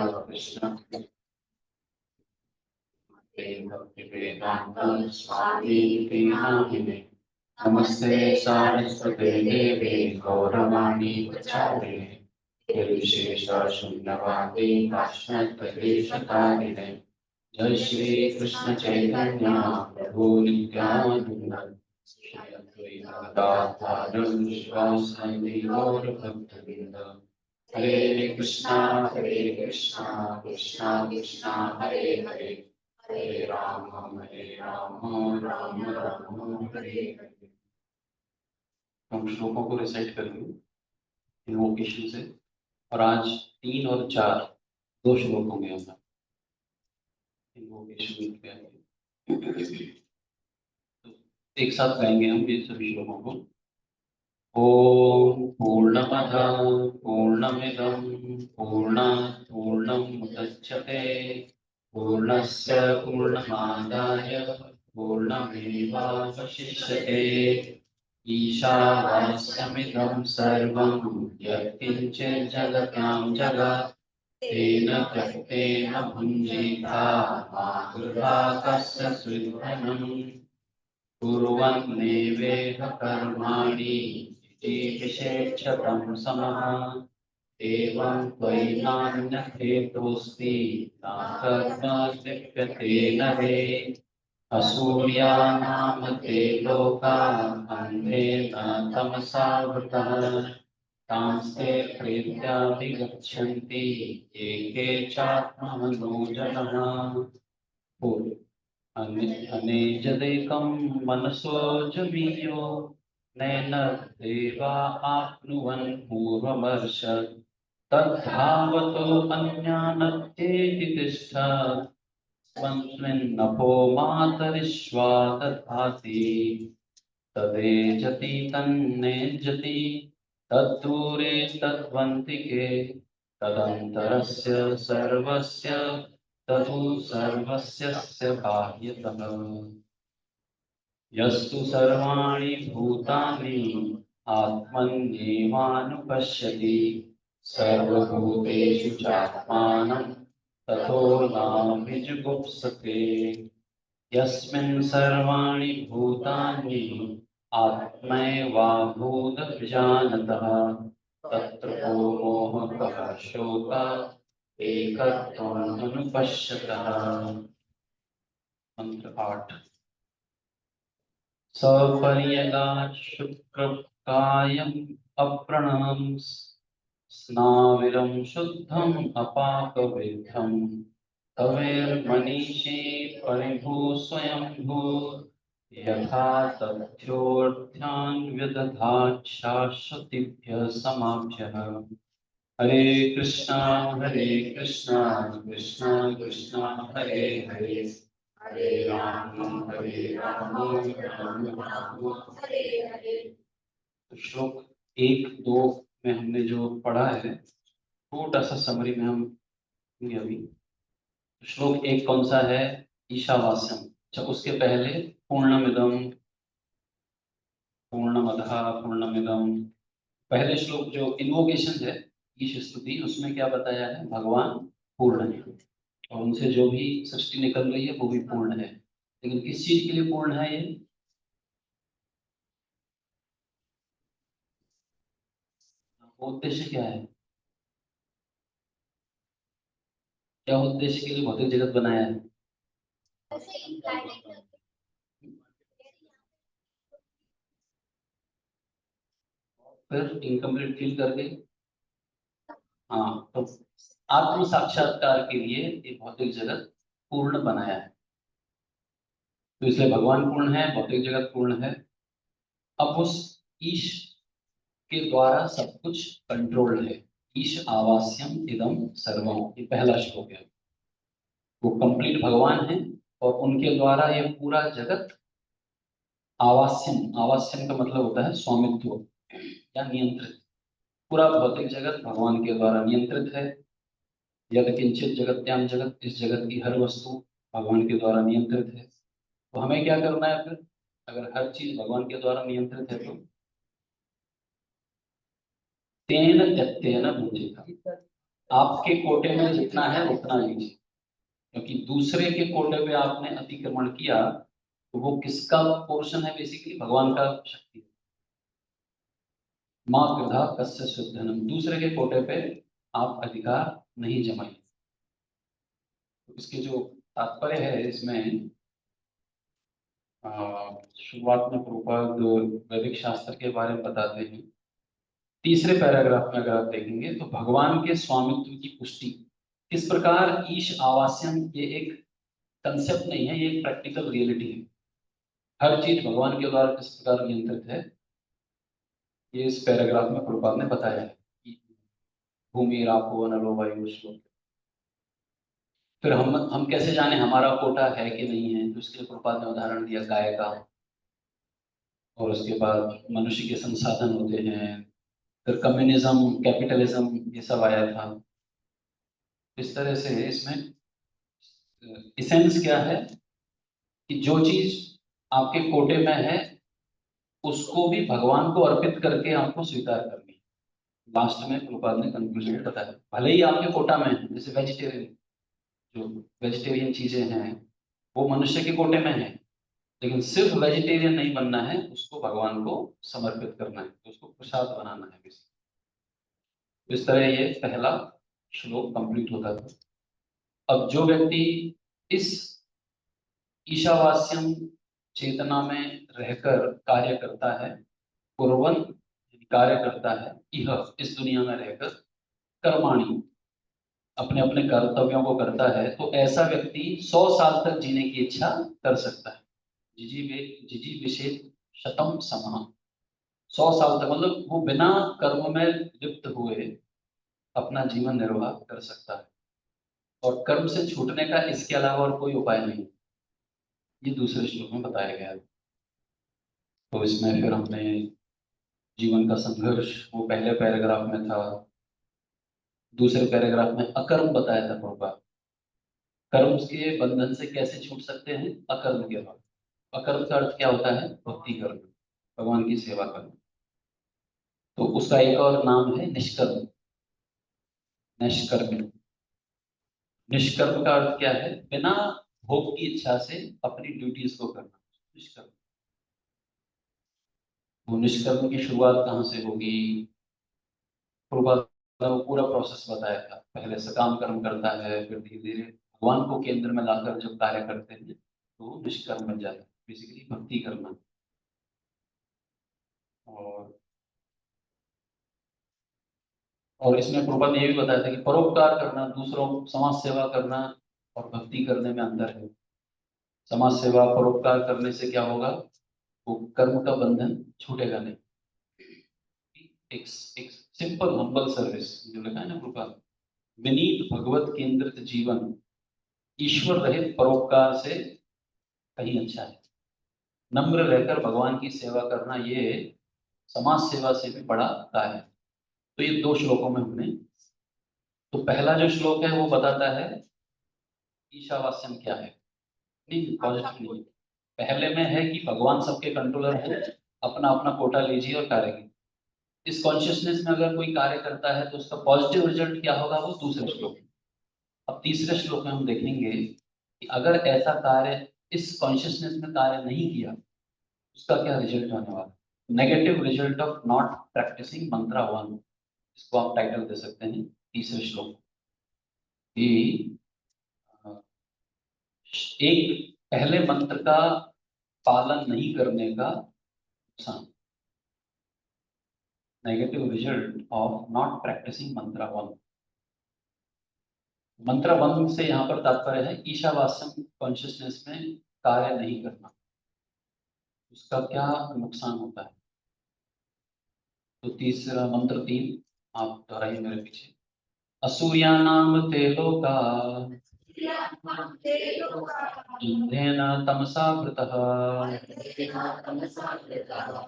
कृष्ण भक्तिवेदांत स्वामी नामिने नमस्ते सारस्वते देवे गौरवाणी प्रचारिणे निर्विशेष शून्यवादी पाश्चात्यदेशकारिणे जय श्री कृष्ण चैतन्य प्रभु नित्यानंद श्री अद्वैत गदाधर श्रीवासादि गौर भक्तवृंद हरे कृष्णा कृष्णा कृष्णा हरे हरे हरे राम राम राम हरे हरे। हम श्लोकों को रिसाइट करेंगे इन्वोकेशन से और आज 3 और 4 दो श्लोकों में होगा इन्वोकेशन में। एक साथ गाएंगे हम ये सभी श्लोकों को। ओम पूर्णमद पूर्णमिदं पूर्णात् पूर्णमुदच्यते पूर्णस्य पूर्णमादाय पूर्णमेवावशिष्यते ईशावास्यमिदं सर्वं यत्किञ्चित् जगतां जगत् तेन त्यक्तेन भुञ्जीता मातृभागस्य सुधनम् कुर्वन्नेवेह कर्माणि विशेषतं समः एवं त्वयि नान्यहेतोऽस्ति न कर्म लिप्यते नरे असूर्यानां ते लोका अन्धेन तमसावृतः तांस्ते प्रेत्याभिगच्छन्ति ये के चात्मनो जनः अनेजदेकं मनसो जवीयो नैन देवा आप्नुवन् पूर्वमर्श तद्धावतो अन्यानत्येति तिष्ठत् स्वस्मिन्नभो मातरिश्वा दधाति तदेजति तन्नेजति तद्दूरे तद्वन्तिके तदन्तरस्य सर्वस्य ततो सर्वस्य बाह्यतः यस्तु सर्वाणि भूतानि आत्मन्येवानुपश्यति सर्वभूतेषु चात्मानं ततो नाभिजुगुप्सते यस्मिन् सर्वाणि भूतानि आत्मैवाभूतविजानतः तत्र को मोहकः शोकः एकत्वम् अनुपश्यतः। मंत्र 8 सपर्यगात् शुक्रकायम् अप्रणम् स्नाविरं शुद्धम् अपाकविद्धम् तवेर्मनीषी परिभू स्वयंभू यथा तथ्योऽर्थान् व्यदधात् शाश्वतीभ्यः समाभ्यः। हरे कृष्णा कृष्णा कृष्णा हरे हरे हरे राम राम हरे हरे। श्लोक 1-2 में हमने जो पढ़ा है छोटा सा समरी में हम अभी। श्लोक 1 कौन सा है? ईशावास्यम। अच्छा, उसके पहले पूर्णमिदं पूर्णमदः पूर्णमिदं। पहले श्लोक जो इन्वोकेशन है ईश स्तुति, उसमें क्या बताया है? भगवान पूर्ण है और उनसे जो भी सृष्टि निकल रही है वो भी पूर्ण है। लेकिन किस चीज के लिए पूर्ण है ये? उद्देश्य क्या है? क्या उद्देश्य के लिए भौतिक जगत बनाया है? फिर इनकम्प्लीट फील करके, हाँ, तो आत्म साक्षात्कार के लिए ये भौतिक जगत पूर्ण बनाया है। तो इसलिए भगवान पूर्ण है, भौतिक जगत पूर्ण है। अब उस ईश के द्वारा सब कुछ कंट्रोल्ड है। ईश आवास्यम इदम सर्वम, ये पहला श्लोक है। वो कंप्लीट भगवान है और उनके द्वारा ये पूरा जगत आवास्यम, आवास्यम का मतलब होता है स्वामित्व या नियंत्रित। पूरा भौतिक जगत भगवान के द्वारा नियंत्रित है। यद किंचित जगत्याम जगत, इस जगत की हर वस्तु भगवान के द्वारा नियंत्रित है। तो हमें क्या करना है फिर? अगर हर चीज भगवान के द्वारा नियंत्रित है तो तेन त्यक्तेन भुंजिता, आपके कोटे में जितना है उतना लीजिए, क्योंकि दूसरे के कोटे पे आपने अतिक्रमण किया तो वो किसका पोर्शन है? बेसिकली भगवान का शक्ति है। माँ कृधा कस्य शुद्धनम, दूसरे के कोटे पे आप अधिकार नहीं जमाइए। तो इसके जो तात्पर्य है इसमें शुरुआत में प्रभुपाद वैदिक शास्त्र के बारे में बताते हैं। तीसरे पैराग्राफ में अगर आप देखेंगे तो भगवान के स्वामित्व की पुष्टि किस प्रकार, ईश आवास्यम, ये एक कंसेप्ट नहीं है, ये एक प्रैक्टिकल रियलिटी है। हर चीज भगवान के द्वारा किस प्रकार नियंत्रित है, ये इस पैराग्राफ में प्रभुपाद ने बताया है कि भूमि रापो नलो वायु श्लोक। फिर हम कैसे जाने हमारा कोटा है कि नहीं है, तो इसके लिए प्रभुपाद ने उदाहरण दिया गाय का, और उसके बाद मनुष्य के संसाधन होते हैं, फिर कम्युनिज्म, कैपिटलिज्म, ये सब आया था। इस तरह से इसमें इसेंस क्या है कि जो चीज आपके कोटे में है उसको भी भगवान को अर्पित करके आपको स्वीकार करनी है। लास्ट में प्रभुपाद ने कंक्लूजन में बताया, भले ही आपके कोटा में है, जैसे वेजिटेरियन, जो वेजिटेरियन चीजें हैं वो मनुष्य के कोटे में है, लेकिन सिर्फ वेजिटेरियन नहीं बनना है, उसको भगवान को समर्पित करना है, तो उसको प्रसाद बनाना है। इस तरह ये पहला श्लोक कंप्लीट होता था। अब जो व्यक्ति इस ईशावास्यम चेतना में रहकर कार्य करता है, कुर्वन् कार्य करता है, यह इस दुनिया में रहकर कर्माणि अपने अपने कर्तव्यों को करता है, तो ऐसा व्यक्ति 100 साल तक जीने की इच्छा कर सकता है। जिजी विषेद शतम समा, 100 साल तक, मतलब वो बिना कर्म में लिप्त हुए अपना जीवन निर्वाह कर सकता है, और कर्म से छूटने का इसके अलावा और कोई उपाय नहीं। ये दूसरे श्लोक में बताया गया है। तो इसमें फिर हमने जीवन का संघर्ष, वो पहले पैराग्राफ में था। दूसरे पैराग्राफ में अकर्म बताया था प्रभुपाद, कर्म के बंधन से कैसे छूट सकते हैं, अकर्म के बाद। अकर्म का अर्थ क्या होता है? भक्ति करना, भगवान की सेवा करना। तो उसका एक और नाम है निष्कर्म, निष्कर्म। निष्कर्म का अर्थ क्या है? बिना भोग की इच्छा से अपनी ड्यूटीज को करना, निष्कर्म। वो निष्कर्म की शुरुआत कहाँ से होगी? प्रभुपाद ने वो पूरा प्रोसेस बताया था। पहले सकाम कर्म करता है, फिर धीरे धीरे भगवान को केंद्र में लाकर जब कार्य करते हैं तो निष्कर्म बन जाता है, बेसिकली भक्ति करना। और इसमें प्रभुपाद ने ये भी बताया था कि परोपकार करना, दूसरों समाज सेवा करना और भक्ति करने में अंतर है। समाज सेवा परोपकार करने से क्या होगा? वो कर्म का बंधन छूटेगा नहीं। एक सिंपल हम्बल सर्विस जो लिखा है ना प्रभुपाद, विनीत भगवत केंद्रित जीवन ईश्वर रहित परोपकार से कहीं अच्छा है। नम्र रहकर भगवान की सेवा करना, ये समाज सेवा से भी बड़ा कार्य है। तो ये दो श्लोकों में हमने, तो पहला जो श्लोक है वो बताता है ईशावास्यम क्या है। नहीं, पॉजिटिव नहीं, पहले में है कि भगवान सबके कंट्रोलर है, अपना अपना कोटा लीजिए और कार्य कीजिए। इस कॉन्शियसनेस में अगर कोई कार्य करता है तो उसका पॉजिटिव रिजल्ट क्या होगा, वो दूसरे श्लोक में। अब तीसरे श्लोक में हम देखेंगे कि अगर ऐसा कार्य इस कॉन्शियसनेस में कार्य नहीं किया, उसका क्या रिजल्ट आने वाला। Negative result of not practising mantra one, इसको आप टाइटल दे सकते हैं तीसरे श्लोक कि एक पहले मंत्र का पालन नहीं करने का नुकसान, negative result of not practising mantra one. मंत्र वन से यहाँ पर तात्पर्य है ईशावास्यम कॉन्शियसनेस में कार्य नहीं करना, उसका क्या नुकसान होता है। तो तीसरा मंत्र 3 आप दोहराइए मेरे पीछे। असूयानाम ते लोका अंधेन तमसा वृतः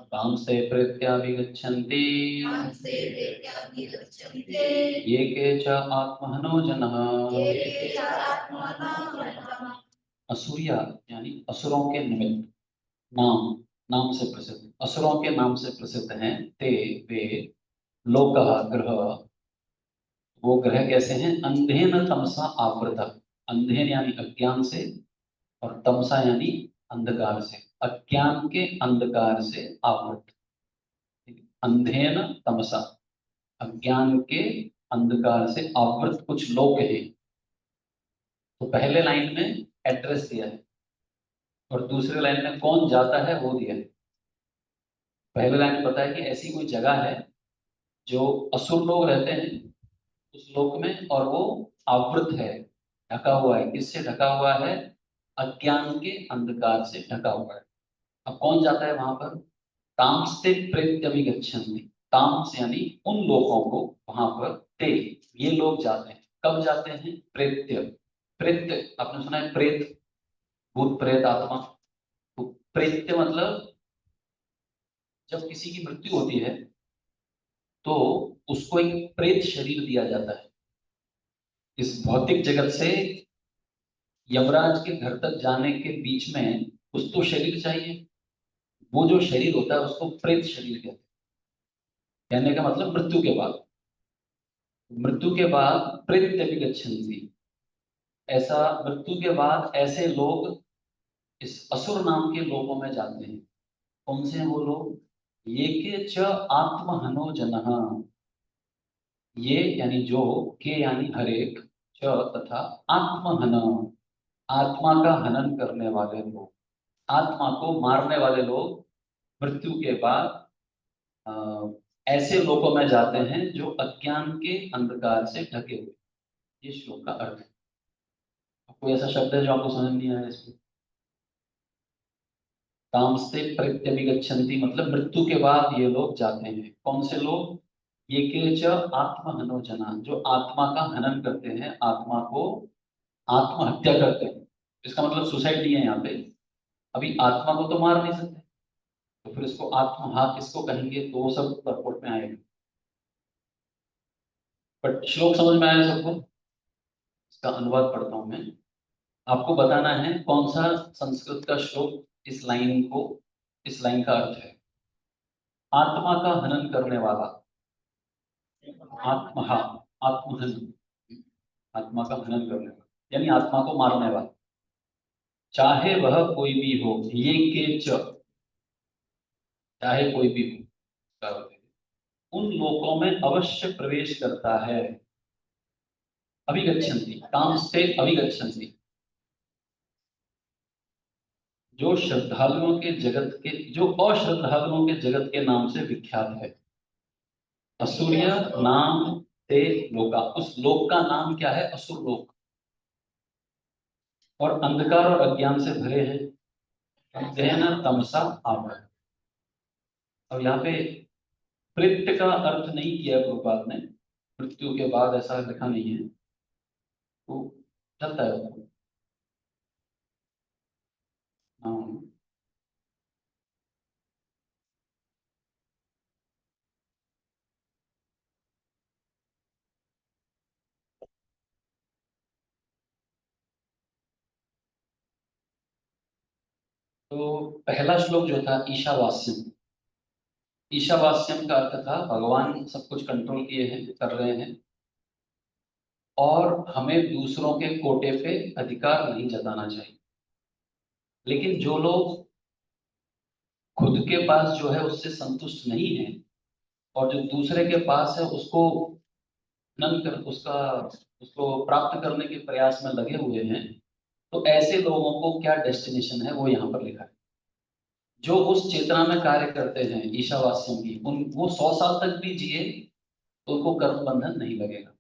तांस्ते प्रेत्याभिगच्छन्ति ये के च आत्महनो जनः। असूया यानी असुरों के निमित्त, नाम, नाम से प्रसिद्ध, असुरों के नाम से प्रसिद्ध हैं ते वे, लोकः ग्रह, वो ग्रह कैसे हैं? अंधेन तमसा आवृत। अंधेन यानी अज्ञान से, और तमसा यानी अंधकार से, अज्ञान के अंधकार से आवृत। अंधेन तमसा, अज्ञान के अंधकार से आवृत कुछ लोग हैं। तो पहले लाइन में एड्रेस दिया है, और दूसरे लाइन में कौन जाता है वो दिया है। पहले लाइन में बताया कि ऐसी कोई जगह है जो असुर लोग रहते हैं उस लोक में, और वो आवृत है, ढका हुआ है। किससे ढका हुआ है? अज्ञान के अंधकार से ढका हुआ है। अब कौन जाता है वहां पर? तामस्ते प्रेत्यभिगच्छन्ति। तामस यानी उन लोगों को, वहां पर ते, ये लोग जाते हैं। कब जाते हैं? प्रेत्य। प्रेत्य आपने सुना है, प्रेत, भूत प्रेत आत्मा। तो प्रेत्य मतलब जब किसी की मृत्यु होती है तो उसको एक प्रेत शरीर दिया जाता है। इस भौतिक जगत से यमराज के घर तक जाने के बीच में कुछ तो शरीर चाहिए। वो जो शरीर होता है उसको प्रेत शरीर कहते हैं। कहने का मतलब मृत्यु के बाद, मृत्यु के बाद प्रेत्य भी गच्छन्ति। ऐसा मृत्यु के बाद ऐसे लोग इस असुर नाम के लोगों में जाते हैं। कौन से हैं वो लोग? ये के च आत्महनो जनः। ये यानी जो, के यानी हरेक, च तथा आत्महन, आत्मा का हनन करने वाले लोग, आत्मा को मारने वाले लोग मृत्यु के बाद अ, ऐसे लोगों में जाते हैं जो अज्ञान के अंधकार से ढके हुए। ये श्लोक का अर्थ है। कोई ऐसा शब्द है जो आपको समझ नहीं आया इसमें? तामस्ते प्रत्यभिगच्छन्ति मतलब मृत्यु के बाद ये लोग जाते हैं। कौन से लोग? ये केच आत्महनो जना, जो आत्मा का हनन करते हैं, आत्मा को आत्महत्या करते हैं। इसका मतलब सुसाइड नहीं है यहाँ पे। अभी आत्मा को तो मार नहीं सकते, तो फिर इसको आत्महा किसको कहेंगे? तो वो सब परपोर्ट में आएगा। बट श्लोक समझ में आया सबको? इसका अनुवाद पढ़ता हूं मैं। आपको बताना है कौन सा संस्कृत का श्लोक इस लाइन को, इस लाइन का अर्थ है। आत्मा का हनन करने वाला, आत्महा, आत्महन, आत्मा का हनन करने वाला यानी आत्मा को मारने वाला, चाहे वह कोई भी हो। ये के च, चाहे कोई भी हो, क्या होता है? उन लोकों में अवश्य प्रवेश करता है। अभिगच्छन्ति, काम से अभिगच्छन्ति, जो श्रद्धालुओं के जगत के, जो अश्रद्धालुओं के जगत के नाम से विख्यात है। असूर्य नाम ते लोका, उस लोक का नाम क्या है? असुर लोक। और अंधकार और अज्ञान से भरे हैं। अध्ययन तमसा आवृत। अब यहाँ पे प्रेत्य का अर्थ नहीं किया प्रभुपाद ने, मृत्यु के बाद ऐसा लिखा नहीं है, तो चलता है वो। हाँ। तो पहला श्लोक जो था ईशावास्यम, ईशावास्यम का अर्थ था भगवान सब कुछ कंट्रोल किए हैं, कर रहे हैं, और हमें दूसरों के कोटे पे अधिकार नहीं जताना चाहिए। लेकिन जो लोग खुद के पास जो है उससे संतुष्ट नहीं है, और जो दूसरे के पास है उसको नन कर, उसका, उसको प्राप्त करने के प्रयास में लगे हुए हैं, तो ऐसे लोगों को क्या डेस्टिनेशन है वो यहाँ पर लिखा है। जो उस चेतना में कार्य करते हैं ईशावास्यम की, उन वो 100 साल तक भी जिए तो उनको कर्म बंधन नहीं लगेगा।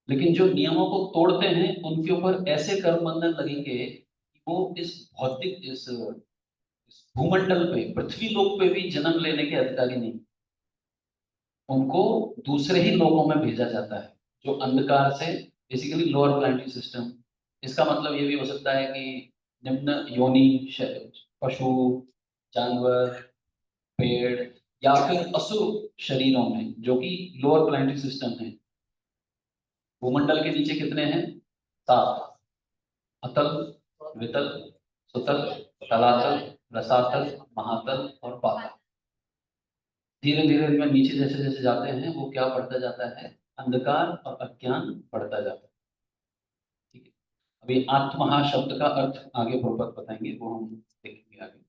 लेकिन जो नियमों को तोड़ते हैं उनके ऊपर ऐसे कर्म बंधन लगेंगे कि वो इस भौतिक, इस भूमंडल पे, पृथ्वी लोक पे भी जन्म लेने के अधिकारी नहीं। उनको दूसरे ही लोकों में भेजा जाता है, जो अंधकार से, बेसिकली लोअर प्लानिटरी सिस्टम। इसका मतलब ये भी हो सकता है कि निम्न योनि, पशु, जानवर, पेड़, या फिर असुर शरीरों में, जो कि लोअर प्लानिटरी सिस्टम है। भूमंडल के नीचे कितने हैं? 7। अतल, वितल, सुतल, तलातल, रसातल, महातल और पाताल। धीरे धीरे इनमें नीचे जैसे जैसे जाते हैं वो क्या बढ़ता जाता है? अंधकार और अज्ञान बढ़ता जाता है। ठीक है, अभी आत्महा शब्द का अर्थ आगे प्रभुपाद बताएंगे, वो हम देखेंगे आगे।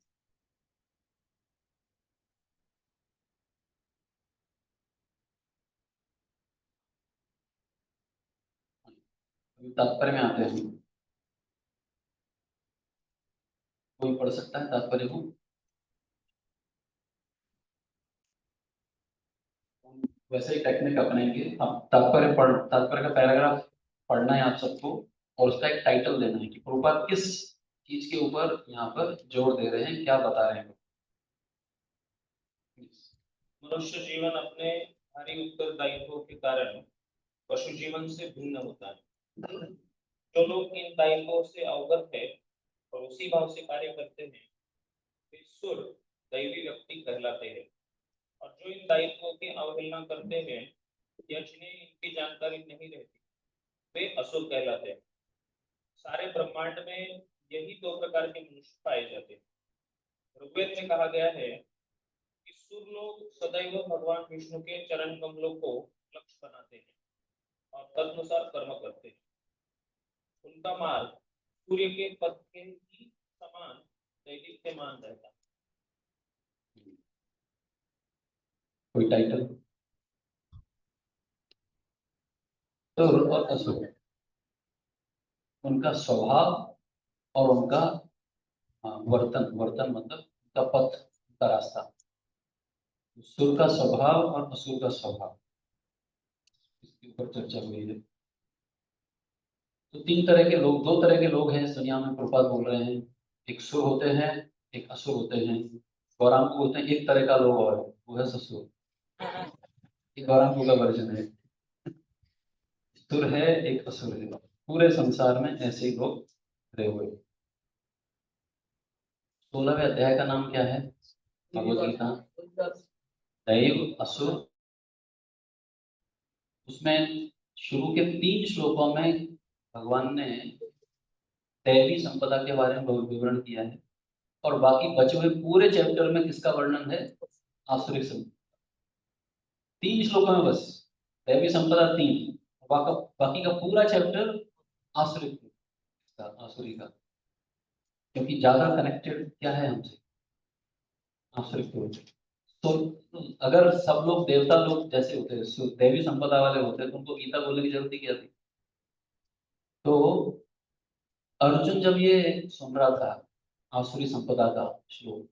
अभी तात्पर्य में आते हैं, कोई पढ़ सकता है तात्पर्य को? वैसे ही टेक्निक अपनाएंगे, अब तात्पर्य का पैराग्राफ पढ़ना है आप सबको, और उसका एक टाइटल देना है कि प्रभुपाद किस चीज के ऊपर यहाँ पर जोर दे रहे हैं, क्या बता रहे हैं। मनुष्य जीवन अपने भारी उत्तरदायित्वों के कारण पशु जीवन से भिन्न होता है। जो लोग इन दायित्वों से अवगत है और उसी भाव से कार्य करते हैं, वे सुर दैवी व्यक्ति कहलाते हैं। और जो इन दायित्वों की अवहेलना करते हैं या जिन्हें इनकी जानकारी नहीं रहती, वे असुर कहलाते हैं। सारे ब्रह्मांड में यही दो प्रकार के मनुष्य पाए जाते हैं। ऋग्वेद में कहा गया है कि सुर लोग सदैव भगवान विष्णु के चरण कमलों को लक्ष्य बनाते हैं और तदनुसार कर्म करते हैं। उनका मार्ग सूर्य के पथ के ही समान दैदीप्यमान रहता है। कोई टाइटल? सुर और असुर, उनका स्वभाव और उनका वर्तन, वर्तन मतलब उनका पथ, उनका रास्ता। सुर का स्वभाव और असुर का स्वभाव, इसके ऊपर चर्चा हुई है। तो तीन तरह के लोग, दो तरह के लोग हैं इस दुनिया में, प्रभुपाद बोल रहे हैं। एक सुर होते हैं, एक असुर होते हैं। गौरांग को बोलते हैं एक तरह का लोग, और वो है ससुर, एक गौरांग का वर्जन है। सुर है, एक असुर है। पूरे संसार में ऐसे ही लोग रहे हुए। 16वें अध्याय का नाम क्या है भगवद गीता? दैव असुर। उसमें शुरू के 3 श्लोकों में भगवान ने दैवी संपदा के बारे में विवरण किया है, और बाकी बचे हुए पूरे चैप्टर में किसका वर्णन है? आसुरिक संपदा। 3 श्लोकों में बस दैवी संपदा 3, बाकी का पूरा चैप्टर आसुरिक का, आसुरी का, क्योंकि ज्यादा कनेक्टेड क्या है हमसे? आसुरिक को। तो अगर सब लोग देवता लोग जैसे होते हैं, दैवी संपदा वाले होते हैं, तो उनको गीता बोलने की जरूरत ही क्या थी? तो अर्जुन जब ये सुन रहा था आसुरी संपदा का श्लोक,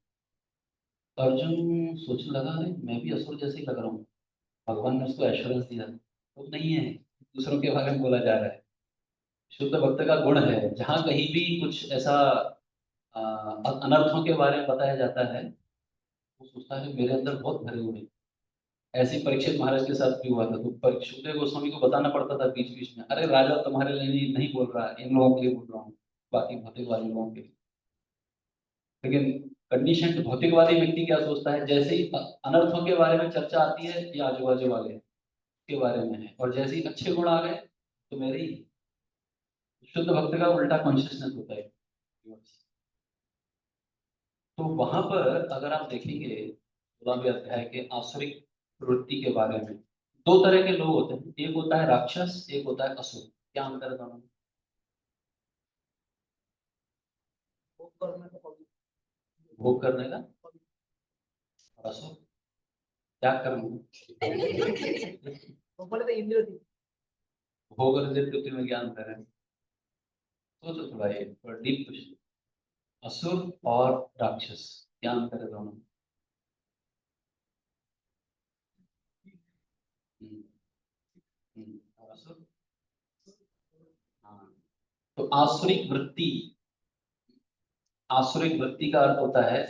अर्जुन सोचने लगा, अरे मैं भी असुर जैसे ही लग रहा हूँ। भगवान ने उसको एश्योरेंस दिया, तो नहीं है, दूसरों के बारे में बोला जा रहा है। शुद्ध भक्त का गुण है, जहाँ कहीं भी कुछ ऐसा अनर्थों के बारे में बताया जाता है, वो सोचता है मेरे अंदर बहुत भरे हुए हैं। ऐसे ही परीक्षित महाराज के साथ भी हुआ था, तो परीक्षित गोस्वामी को बताना पड़ता था बीच बीच में, अरे राजा तुम्हारे लिए नहीं बोल रहा, इन लोगों के लिए बोल रहा हूँ, बाकी भौतिकवादी लोगों के लिए। लेकिन कंडीशन भौतिकवादी व्यक्ति क्या सोचता है, जैसे ही अनर्थों के बारे में चर्चा आती है, ये आजू बाजू वाले के बारे में है, और जैसे ही अच्छे गुण आ गए तो मेरे ही। शुद्ध भक्त का उल्टा कॉन्शियसनेस होता है। तो वहां पर अगर आप देखेंगे 16वें अध्याय के आसुरिक वृत्ति के बारे में, दो तरह के लोग होते हैं, एक होता है राक्षस, एक होता है असुर। क्या अंतर है दोनों में? भोग करने का, और असुर क्या करना? भोग और प्रति में ज्ञान अंतर है। सोचो थोड़ा, ये थोड़ा डीप क्वेश्चन। असुर और राक्षस, क्या अंतर है दोनों में? हम्म, और असुर। हाँ, तो आसुरिक वृत्ति, आसुरिक वृत्ति का अर्थ होता है,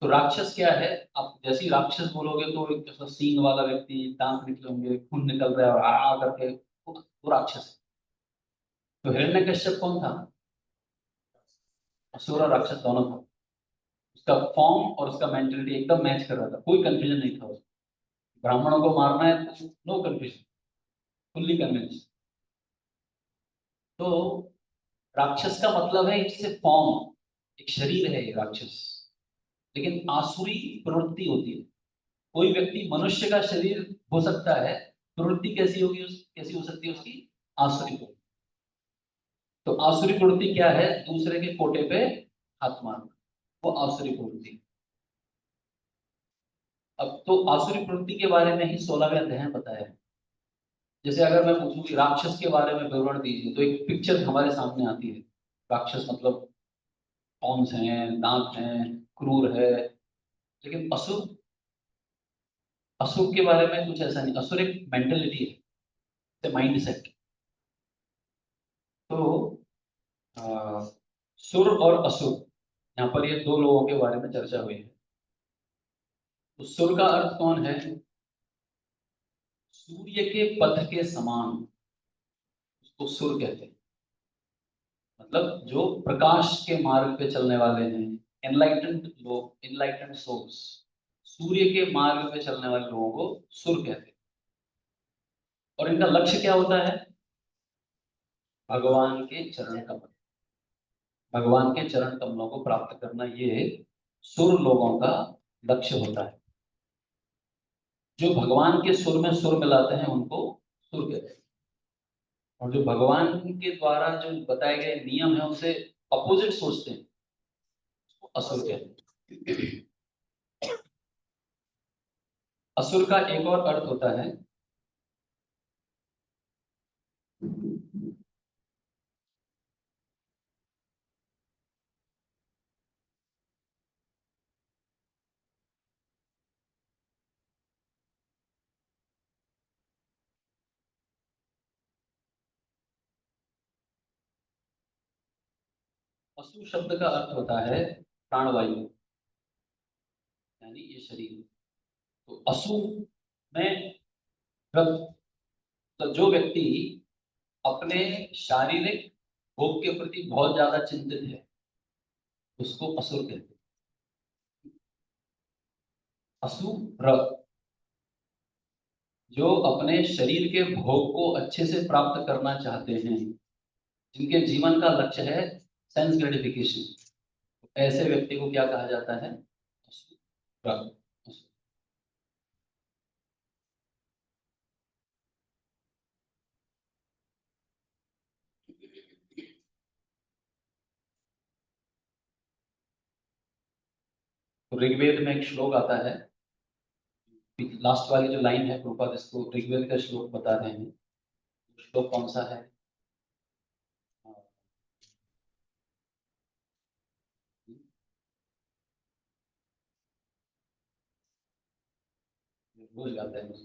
तो राक्षस क्या है? आप जैसे ही राक्षस बोलोगे तो एक ऐसा सींग वाला व्यक्ति, दांत निकले होंगे, खून निकल रहा है और आ करके, वो राक्षस है। तो हिरण्यकश्यप कौन था? असुर और राक्षस दोनों था। उसका फॉर्म और उसका मेंटेलिटी एकदम मैच कर रहा था, कोई कंफ्यूजन नहीं था उसमें। ब्राह्मणों को मारना है, नो कंफ्यूजन, फुल्ली कन्विंस। तो राक्षस का मतलब है इससे फॉर्म, एक शरीर है ये राक्षस। लेकिन आसुरी प्रवृत्ति होती है। कोई व्यक्ति मनुष्य का शरीर हो सकता है, प्रवृत्ति कैसी होगी, कैसी हो सकती है उसकी? आसुरी प्रवृत्ति। तो आसुरी प्रवृत्ति क्या है? दूसरे के कोटे पे हाथ मारना, वो आसुरी प्रवृत्ति। अब तो आसुरी प्रवृत्ति के बारे में ही 16वें अध्याय में बताया है। जैसे अगर मैं पूछूं कि राक्षस के बारे में विवरण दीजिए, तो एक पिक्चर हमारे सामने आती है। राक्षस मतलब कौन हैं, दांत हैं, क्रूर है। लेकिन असुर, असुर के बारे में कुछ ऐसा नहीं। असुर एक मेंटेलिटी है, माइंड सेट। तो सुर और असुर, यहाँ पर ये दो लोगों के बारे में चर्चा हुई है। तो सुर का अर्थ कौन है? सूर्य के पथ के समान, उसको सुर कहते हैं। मतलब जो प्रकाश के मार्ग पे चलने वाले हैं, एनलाइटेंड लोग, एनलाइटेंड सोल्स, सूर्य के मार्ग पे चलने वाले लोगों को सुर कहते हैं। और इनका लक्ष्य क्या होता है? भगवान के चरण कमल, भगवान के चरण कमलों को प्राप्त करना, ये सुर लोगों का लक्ष्य होता है। जो भगवान के सुर में सुर मिलाते हैं उनको सुर कहते हैं। और जो भगवान के द्वारा जो बताए गए नियम है उनसे अपोजिट सोचते हैं, उसको असुर कहते हैं। असुर का एक और अर्थ होता है असु शब्द का अर्थ होता है प्राणवायु, यानी ये शरीर। तो असु में तो जो व्यक्ति अपने शारीरिक भोग के प्रति बहुत ज्यादा चिंतित है, उसको असुर कहते हैं। असुर जो अपने शरीर के भोग को अच्छे से प्राप्त करना चाहते हैं, जिनके जीवन का लक्ष्य है सेंस ग्रेटिफिकेशन, ऐसे व्यक्ति को क्या कहा जाता है? असुर। तो ऋग्वेद में एक श्लोक आता है, लास्ट वाली जो लाइन है, प्रभुपाद इसको ऋग्वेद का श्लोक बता रहे हैं। श्लोक कौन सा है? भूल जाते हैं मुझे।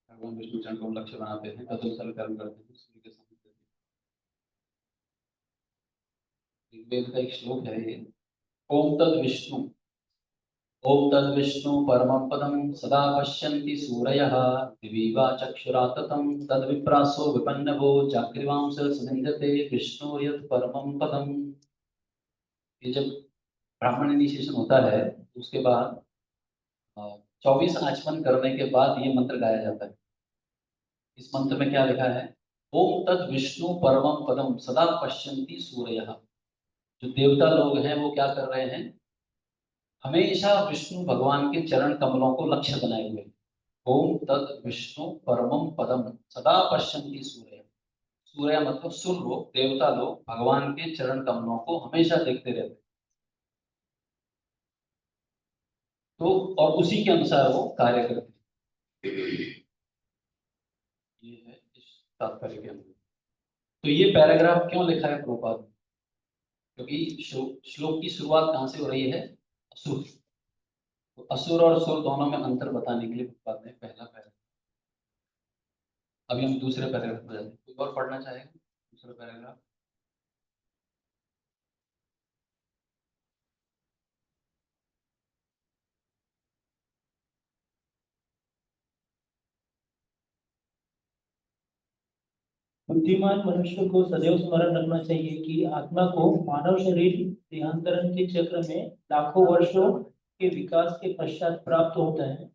भगवान विष्णु चरण को लक्ष्य बनाते हैं, तदनुसार कर्म करते हैं, सूर्य के समान करते हैं। ऋग्वेद का एक श्लोक है ये। ओम तद विष्णु, ओम तद विष्णु परमं पदं सदा पश्यन्ति सूरयः दिवि वा चक्षुराततं तद विप्रासो विपन्नवो जाग्रीवांस सनिन्दते विष्णुर्यत् परमं पदम्। ये जब ब्राह्मण इनिशिएशन होता है, उसके बाद 24 आचमन करने के बाद ये मंत्र गाया जाता है। इस मंत्र में क्या लिखा है? ओम तद विष्णु परमं पदम सदा पश्यन्ति सूरयः। जो देवता लोग हैं वो क्या कर रहे हैं? हमेशा विष्णु भगवान के चरण कमलों को लक्ष्य बनाए हुए। ओम तद विष्णु परमं पदम सदा पश्यन्ति सूर्य। सूर्य मतलब सुर लोग, देवता लोग भगवान के चरण कमलों को हमेशा देखते रहते। तो और उसी के अनुसार वो कार्य करते हैं। ये है इस तात्पर्य के अंदर। तो ये पैराग्राफ क्यों लिखा है प्रभुपाद ने? क्योंकि श्लोक की शुरुआत कहाँ से हो रही है? असुर। तो असुर और सुर दोनों में अंतर बताने के लिए प्रभुपाद ने पहला पैराग्राफ। अभी हम दूसरे पैराग्राफ पर जाते हैं। कोई और पढ़ना चाहेगा दूसरा पैराग्राफ? बुद्धिमान मनुष्य को सदैव स्मरण रखना चाहिए कि आत्मा को मानव शरीर देहांतरण के चक्र में लाखों वर्षों के विकास के पश्चात प्राप्त होता है।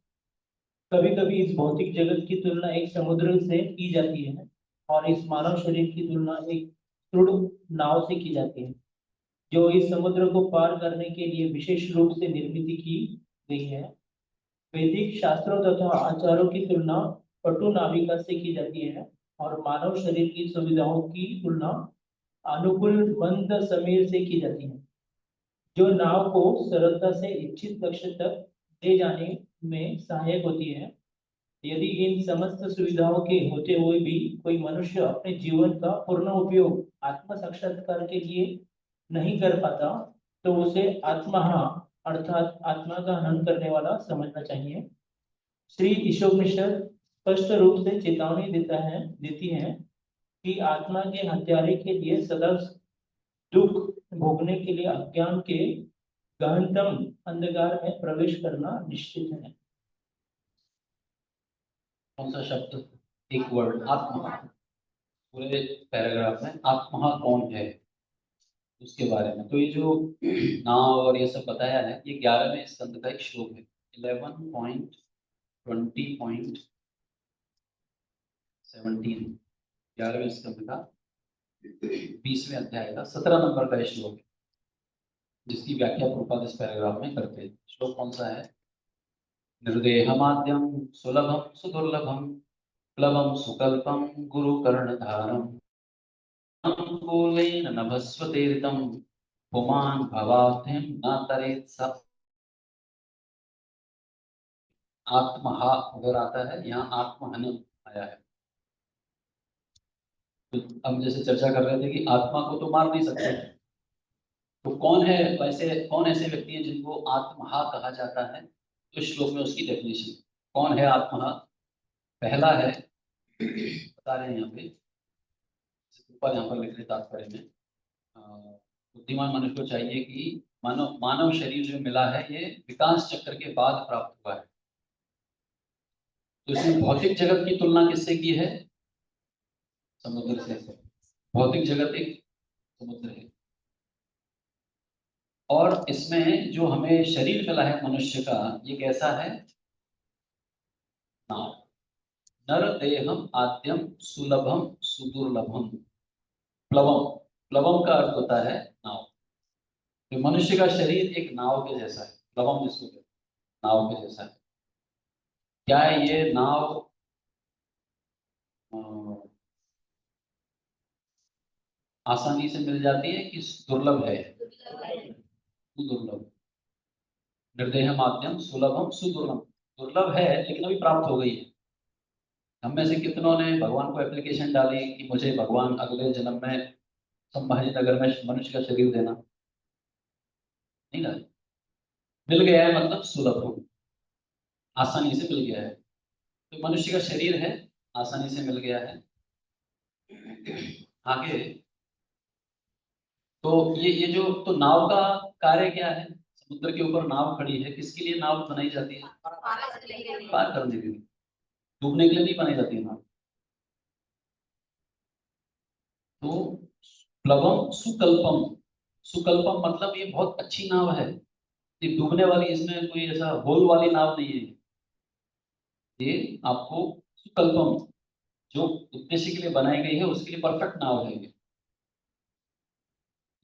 कभी कभी इस भौतिक जगत की तुलना एक समुद्र से की जाती है और इस मानव शरीर की तुलना एक दृढ़ नाव से की जाती है, जो इस समुद्र को पार करने के लिए विशेष रूप से निर्मित की गई है। वैदिक शास्त्रों तथा आचारों की तुलना पटु नाविका से की जाती है और मानव शरीर की सुविधाओं की तुलना अनुकूल मंद समीर से की जाती है, जो नाव को सरलता से इच्छित लक्ष्य तक ले जाने में सहायक होती है। यदि इन समस्त सुविधाओं के होते हुए भी कोई मनुष्य अपने जीवन का पूर्ण उपयोग आत्म साक्षात्कार के लिए नहीं कर पाता, तो उसे आत्महा अर्थात आत्मा का हनन करने वाला समझना चाहिए। श्री ईशोपनिषद स्पष्ट रूप से चेतावनी देती है कि आत्मा के हत्यारे के लिए सदा दुख भोगने के लिए अज्ञान के गहनतम अंधकार में प्रवेश करना निश्चित है। कौन सा शब्द? एक वर्ड, आत्मा। पूरे पैराग्राफ में आत्मा कौन है उसके बारे में। तो ये जो नाम और ये सब बताया है, ये 11वें स्कंद का एक श्लोक है। 11.20.17 11वें स्कंद का 20वें अध्याय का 17 नंबर का श्लोक है, जिसकी व्याख्या प्रभुपाद इस पैराग्राफ में करते हैं। श्लोक कौन सा है? निर्देहमाद्यम सुलभम सुदुर्लभम प्लवम सुकल्पम गुरु कर्णधारम अनुकूलेन नभस्वतीर्थम पुमान भवाब्धिम न तरेत स। आत्महा अगर आता है, यहाँ आत्महन आया है। तो हम जैसे चर्चा कर रहे थे कि आत्मा को तो मार नहीं सकते, तो कौन है वैसे, कौन ऐसे व्यक्ति हैं जिनको आत्महा कहा जाता है? तो इस श्लोक में उसकी डेफिनेशन कौन है आत्महा। पहला है, बता रहे हैं यहाँ पे, ऊपर यहाँ पर लिख रहे तात्पर्य में, बुद्धिमान मनुष्य को चाहिए कि मानव शरीर जो मिला है ये विकास चक्र के बाद प्राप्त हुआ है। तो इसमें भौतिक जगत की तुलना किससे की है? समुद्र से। भौतिक जगत एक समुद्र है, और इसमें जो हमें शरीर मिला है मनुष्य का, ये कैसा है? नाव। नर देहम आद्यम सुलभम सुदुर्लभम प्लवम। प्लवम का अर्थ होता है नाव। तो मनुष्य का शरीर एक नाव के जैसा है। प्लवम जिसको कहते हैं, नाव के जैसा है। क्या है ये नाव? आसानी से मिल जाती है कि दुर्लभ है? दुर्लभ। निर्देह माध्यम सुलभम सुदुर्लभ। दुर्लभ है लेकिन अभी प्राप्त हो गई है। हम में से कितनों ने भगवान को एप्लीकेशन डाली कि मुझे भगवान अगले जन्म में संभाजी नगर में मनुष्य का शरीर देना? नहीं डाली। मिल गया है मतलब सुलभ हो, आसानी से मिल गया है। तो मनुष्य का शरीर है, आसानी से मिल गया है। आगे तो ये जो तो नाव का कार्य क्या है? समुद्र के ऊपर नाव खड़ी है, किसके लिए नाव बनाई जाती है? पार करने के लिए, डूबने के लिए नहीं बनाई जाती है नाव। तो प्लवम सुकल्पम। सुकल्पम मतलब ये बहुत अच्छी नाव है, ये डूबने वाली, इसमें कोई ऐसा होल वाली नाव नहीं है। ये आपको सुकल्पम, जो उद्देश्य के लिए बनाई गई है उसके लिए परफेक्ट नाव है ये।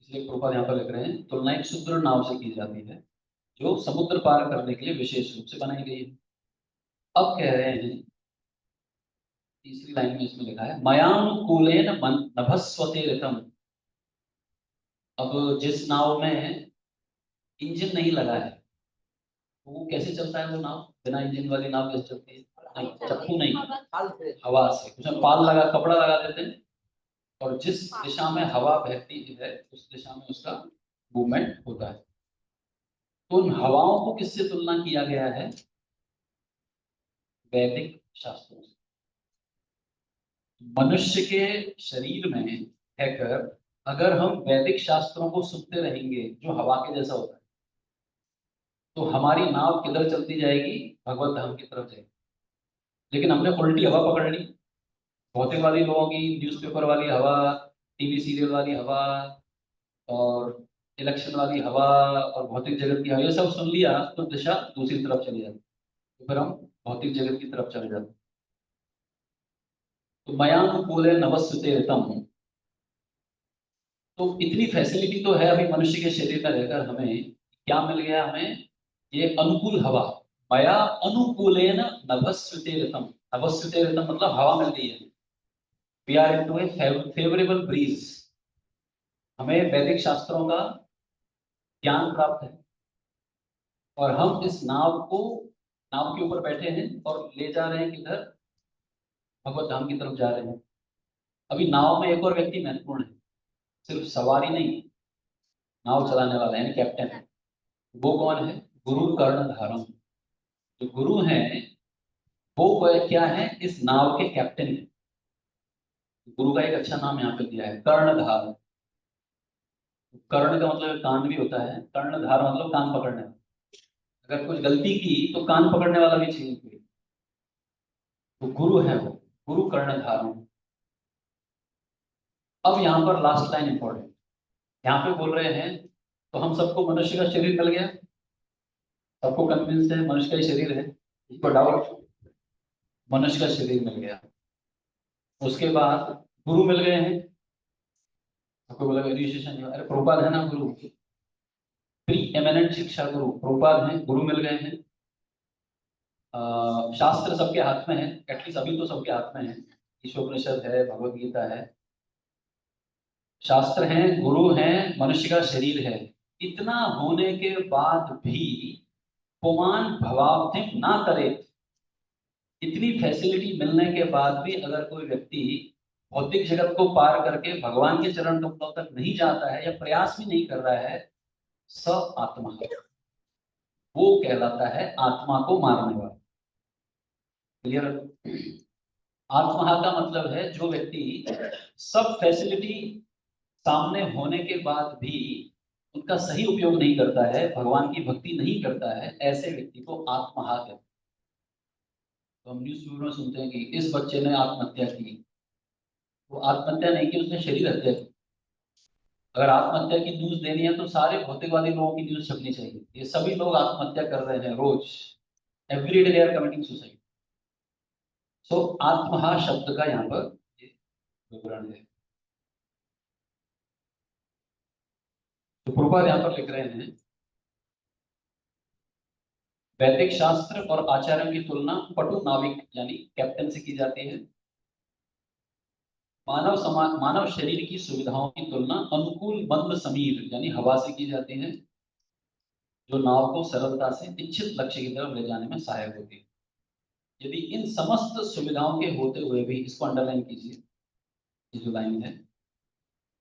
इसलिए प्रभुपाद यहाँ पर लिख रहे हैं, तुलना एक सुदृढ़ नाव से की जाती है जो समुद्र पार करने के लिए विशेष रूप से बनाई गई है। अब कह रहे हैं, तीसरी लाइन में इसमें लिखा है, मयानुकूलेन नभस्वते ऋतम। अब जिस नाव में इंजन नहीं लगा है, तो वो कैसे चलता है? वो नाव बिना इंजन वाली नाव कैसे चलती है? नहीं, चप्पू नहीं, हवा से। उसमें पाल लगा, कपड़ा लगा देते हैं, और जिस दिशा में हवा बहती है उस दिशा में उसका मूवमेंट होता है। तो उन हवाओं को किससे तुलना किया गया है? वैदिक शास्त्रों से। मनुष्य के शरीर में रहकर अगर हम वैदिक शास्त्रों को सुनते रहेंगे जो हवा के जैसा होता है, तो हमारी नाव किधर चलती जाएगी? भगवत धाम की तरफ जाएगी। लेकिन हमने उल्टी हवा पकड़ ली, भौतिकवादी लोगों की न्यूज़पेपर वाली हवा, टीवी सीरियल वाली हवा, और इलेक्शन वाली हवा, और भौतिक जगत की हवा, ये सब सुन लिया तो दिशा दूसरी तरफ चली जाती, तो फिर हम भौतिक जगत की तरफ चले जाते। तो मयानुकूले नभस्वते ऋतम। तो इतनी फैसिलिटी तो है अभी मनुष्य के शरीर में रहकर, हमें क्या मिल गया? हमें ये अनुकूल हवा, मया अनुकूलेन नभस्विते ऋतम, नभस्विते ऋतम मतलब हवा मिल रही है, we are into a favourable breeze, हमें वैदिक शास्त्रों का ज्ञान प्राप्त है और हम इस नाव के ऊपर बैठे हैं और ले जा रहे हैं किधर, भगवत धाम की तरफ जा रहे हैं। अभी नाव में एक और व्यक्ति महत्वपूर्ण है, सिर्फ सवारी नहीं, नाव चलाने वाला है कैप्टन है। वो कौन है? गुरु कर्णधारम। जो गुरु हैं वो क्या है? इस नाव के कैप्टन है। गुरु का एक अच्छा नाम यहाँ पे दिया है, कर्णधार। कर्ण का मतलब कान भी होता है, कर्णधार मतलब कान पकड़ने वाला। अगर कुछ गलती की तो कान पकड़ने वाला भी चाहिए कोई, तो गुरु है वो, गुरु कर्णधार। अब यहाँ पर लास्ट लाइन इंपॉर्टेंट, यहाँ पे बोल रहे हैं तो हम सबको मनुष्य का शरीर मिल गया, सबको कन्विंस है मनुष्य का ही शरीर है, इसको डाउट, मनुष्य का शरीर मिल गया। उसके बाद गुरु मिल गए हैं, सबको बोला ऋषि, अरे प्रभुपाद है ना गुरु, प्री एमिनेंट शिक्षा गुरु प्रभुपाद हैं, गुरु मिल गए हैं। शास्त्र सबके हाथ में है, एटलीस्ट अभी तो सबके हाथ में है, ईशोपनिषद है, भगवत गीता है, शास्त्र हैं, गुरु हैं, मनुष्य का शरीर है। इतना होने के बाद भी पुमान भवाब्धिम ना करे, इतनी फैसिलिटी मिलने के बाद भी अगर कोई व्यक्ति भौतिक जगत को पार करके भगवान के चरण कमलों तक नहीं जाता है या प्रयास भी नहीं कर रहा है, स आत्मा, वो कहलाता है आत्मा को मारने वाला। क्लियर? आत्मा का मतलब है जो व्यक्ति सब फैसिलिटी सामने होने के बाद भी उनका सही उपयोग नहीं करता है, भगवान की भक्ति नहीं करता है, ऐसे व्यक्ति को आत्महा कहते हैं। तो हम न्यूज पेपर में सुनते हैं कि इस बच्चे ने आत्महत्या की, वो आत्महत्या नहीं की, उसने शरीर हत्या की। अगर आत्महत्या की न्यूज देनी है तो सारे भौतिकवादी लोगों की न्यूज छपनी चाहिए, ये सभी लोग आत्महत्या कर रहे हैं रोज, every day they are committing suicide. So आत्महा शब्द का यहाँ पर विवरण है। तो प्रभुपाद यहाँ पर लिख रहे हैं, वैदिक शास्त्र और आचार्यों की तुलना पटु नाविक यानी कैप्टन से की जाती है। मानव शरीर की सुविधाओं की तुलना अनुकूल मंद समीर यानी हवा से की जाती है, जो नाव को सरलता से इच्छित लक्ष्य की तरफ ले जाने में सहायक होती है। यदि इन समस्त सुविधाओं के होते हुए भी, इसको अंडरलाइन कीजिए, ये जो लाइन है,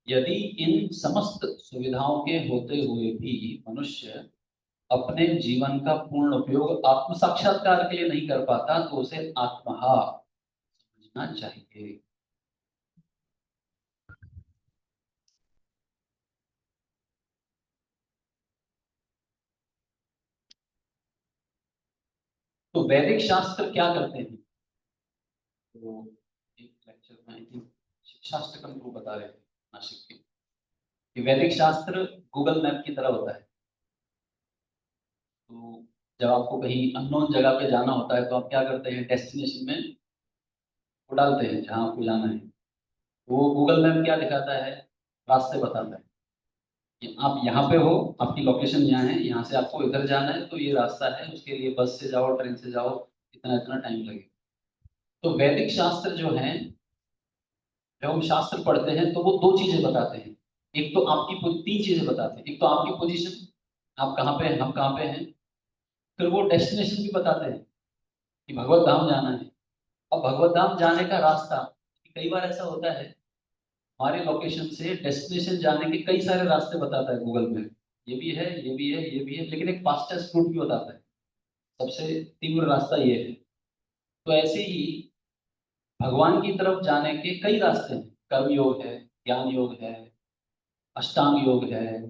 यदि इन समस्त सुविधाओं के होते हुए भी मनुष्य अपने जीवन का पूर्ण उपयोग आत्म साक्षात्कार के लिए नहीं कर पाता तो उसे आत्महा समझना चाहिए। तो वैदिक शास्त्र क्या करते हैं? तो एक लेक्चर में आई थिंक शास्त्र का गुरु बता रहे थे नासिक के, कि वैदिक शास्त्र गूगल मैप की तरह होता है। तो जब आपको कहीं अननोन जगह पे जाना होता है तो आप क्या करते हैं, डेस्टिनेशन में वो डालते हैं जहाँ आपको जाना है, वो गूगल मैप क्या दिखाता है, रास्ते बताता है कि आप यहाँ पे हो, आपकी लोकेशन यहाँ है, यहाँ से आपको इधर जाना है तो ये रास्ता है, उसके लिए बस से जाओ, ट्रेन से जाओ, इतना इतना टाइम लगेगा। तो वैदिक शास्त्र जो है, जब हम शास्त्र पढ़ते हैं तो वो दो चीजें बताते हैं। एक तो आपकी तीन चीजें बताते हैं, एक तो आपकी पोजीशन, आप कहाँ पे हैं, हम कहाँ पे हैं। फिर वो डेस्टिनेशन भी बताते हैं कि भगवत धाम जाना है। अब भगवत धाम जाने का रास्ता, कई बार ऐसा होता है हमारे लोकेशन से डेस्टिनेशन जाने के कई सारे रास्ते बताता है गूगल मैप, ये भी है, ये भी है, ये भी है, लेकिन एक फास्टेस्ट रूट भी बताता है, सबसे तीव्र रास्ता ये है। तो ऐसे ही भगवान की तरफ जाने के कई रास्ते हैं, कर्म योग है, ज्ञान योग है, अष्टांग योग है,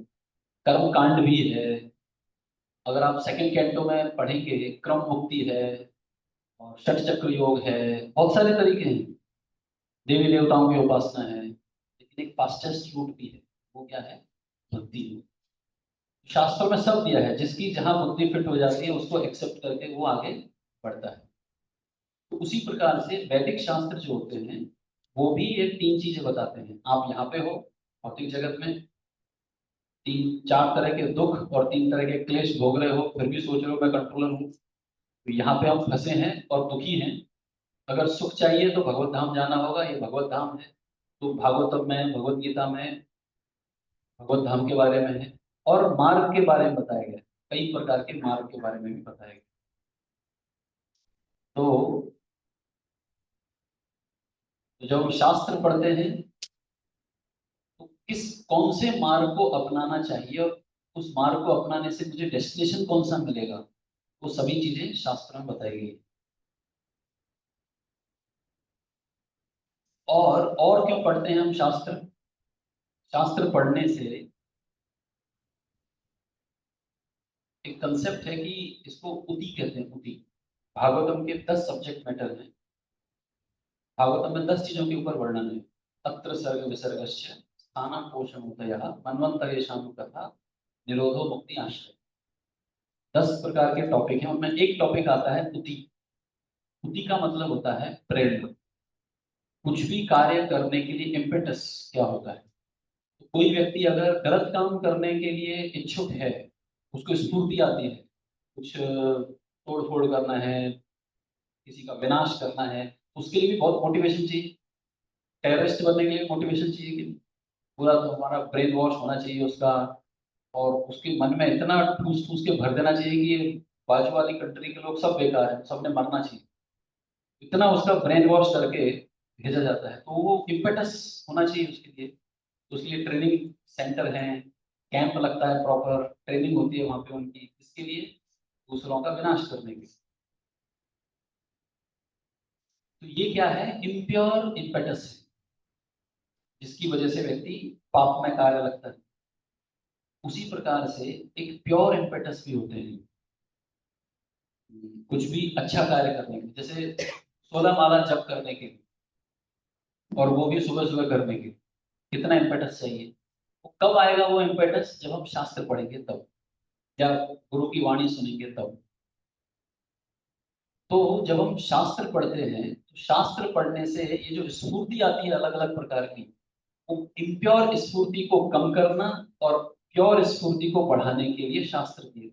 कर्म कांड भी है। अगर आप सेकंड कैंटो में पढ़ेंगे, क्रम मुक्ति है और षट चक्र योग है, बहुत सारे तरीके हैं, देवी देवताओं की उपासना है, लेकिन एक फास्टेस्ट रूट भी है, वो क्या है, भक्ति। शास्त्रों में सब दिया है, जिसकी जहां बुद्धि फिट हो जाती है उसको एक्सेप्ट करके वो आगे बढ़ता है। तो उसी प्रकार से वैदिक शास्त्र जो होते हैं वो भी ये तीन चीजें बताते हैं। आप यहाँ पे हो भौतिक जगत में, तीन चार तरह के दुख और तीन तरह के क्लेश भोग रहे हो, फिर भी सोच रहे हो मैं कंट्रोलर हूँ, तो यहाँ पे हम फंसे हैं और दुखी हैं। अगर सुख चाहिए तो भगवत धाम जाना होगा, ये भगवत धाम है। तो भागवतम में, भगवत गीता में भगवत धाम के बारे में है, और मार्ग के बारे में बताया गया है। कई प्रकार के मार्ग के बारे में भी बताया गया। तो जब हम शास्त्र पढ़ते हैं तो किस कौन से मार्ग को अपनाना चाहिए, और उस मार्ग को अपनाने से मुझे डेस्टिनेशन कौन सा मिलेगा, वो सभी चीजें शास्त्र में बताई गई। और क्यों पढ़ते हैं हम शास्त्र? शास्त्र पढ़ने से एक कंसेप्ट है कि इसको उति कहते हैं, उति। भागवतम के 10 सब्जेक्ट मैटर हैं। भागवतम में 10 चीजों के ऊपर वर्णन है। अत्र सर्ग विसर्गस्य स्थानं पोषणोदयः मन्वन्तरेषां कथा निरोधो मुक्ति आश्रय। 10 प्रकार के टॉपिक हैं, उनमें एक टॉपिक आता है उति। उति का मतलब होता है प्रेरणा। कुछ भी कार्य करने के लिए इम्पेटस क्या होता है। तो कोई व्यक्ति अगर गलत काम करने के लिए इच्छुक है, उसको स्फूर्ति आती है, कुछ तोड़ फोड़ करना है, किसी का विनाश करना है, उसके लिए भी बहुत मोटिवेशन चाहिए। टेररिस्ट बनने के लिए मोटिवेशन चाहिए कि पूरा तो हमारा ब्रेन वॉश होना चाहिए उसका, और उसके मन में इतना ठूस ठूस के भर देना चाहिए कि ये बाजू वाली कंट्री के लोग सब बेकार है, सबने मरना चाहिए। इतना उसका ब्रेन वॉश करके भेजा जाता है, तो वो इम्पेटस होना चाहिए उसके लिए। तो उसके लिए ट्रेनिंग सेंटर हैं, कैंप लगता है, प्रॉपर ट्रेनिंग होती है वहाँ पे उनकी, इसके लिए दूसरों का विनाश करने के लिए। तो ये क्या है? इम्प्योर इम्पेटस है, जिसकी वजह से व्यक्ति पाप में कार्य लगता है। उसी प्रकार से एक प्योर इम्पेटस भी होते हैं, कुछ भी अच्छा कार्य करने के लिए, जैसे 16 माला जप करने के लिए, और वो भी सुबह सुबह करने के लिए कितना इम्पेटस चाहिए। वो कब आएगा वो इम्पेटस? जब हम शास्त्र पढ़ेंगे तब, या गुरु की वाणी सुनेंगे तब। तो जब हम शास्त्र पढ़ते हैं तो शास्त्र पढ़ने से ये जो स्फूर्ति आती है अलग अलग प्रकार की, वो इम्प्योर स्फूर्ति को कम करना और प्योर स्फूर्ति को बढ़ाने के लिए शास्त्र दिए।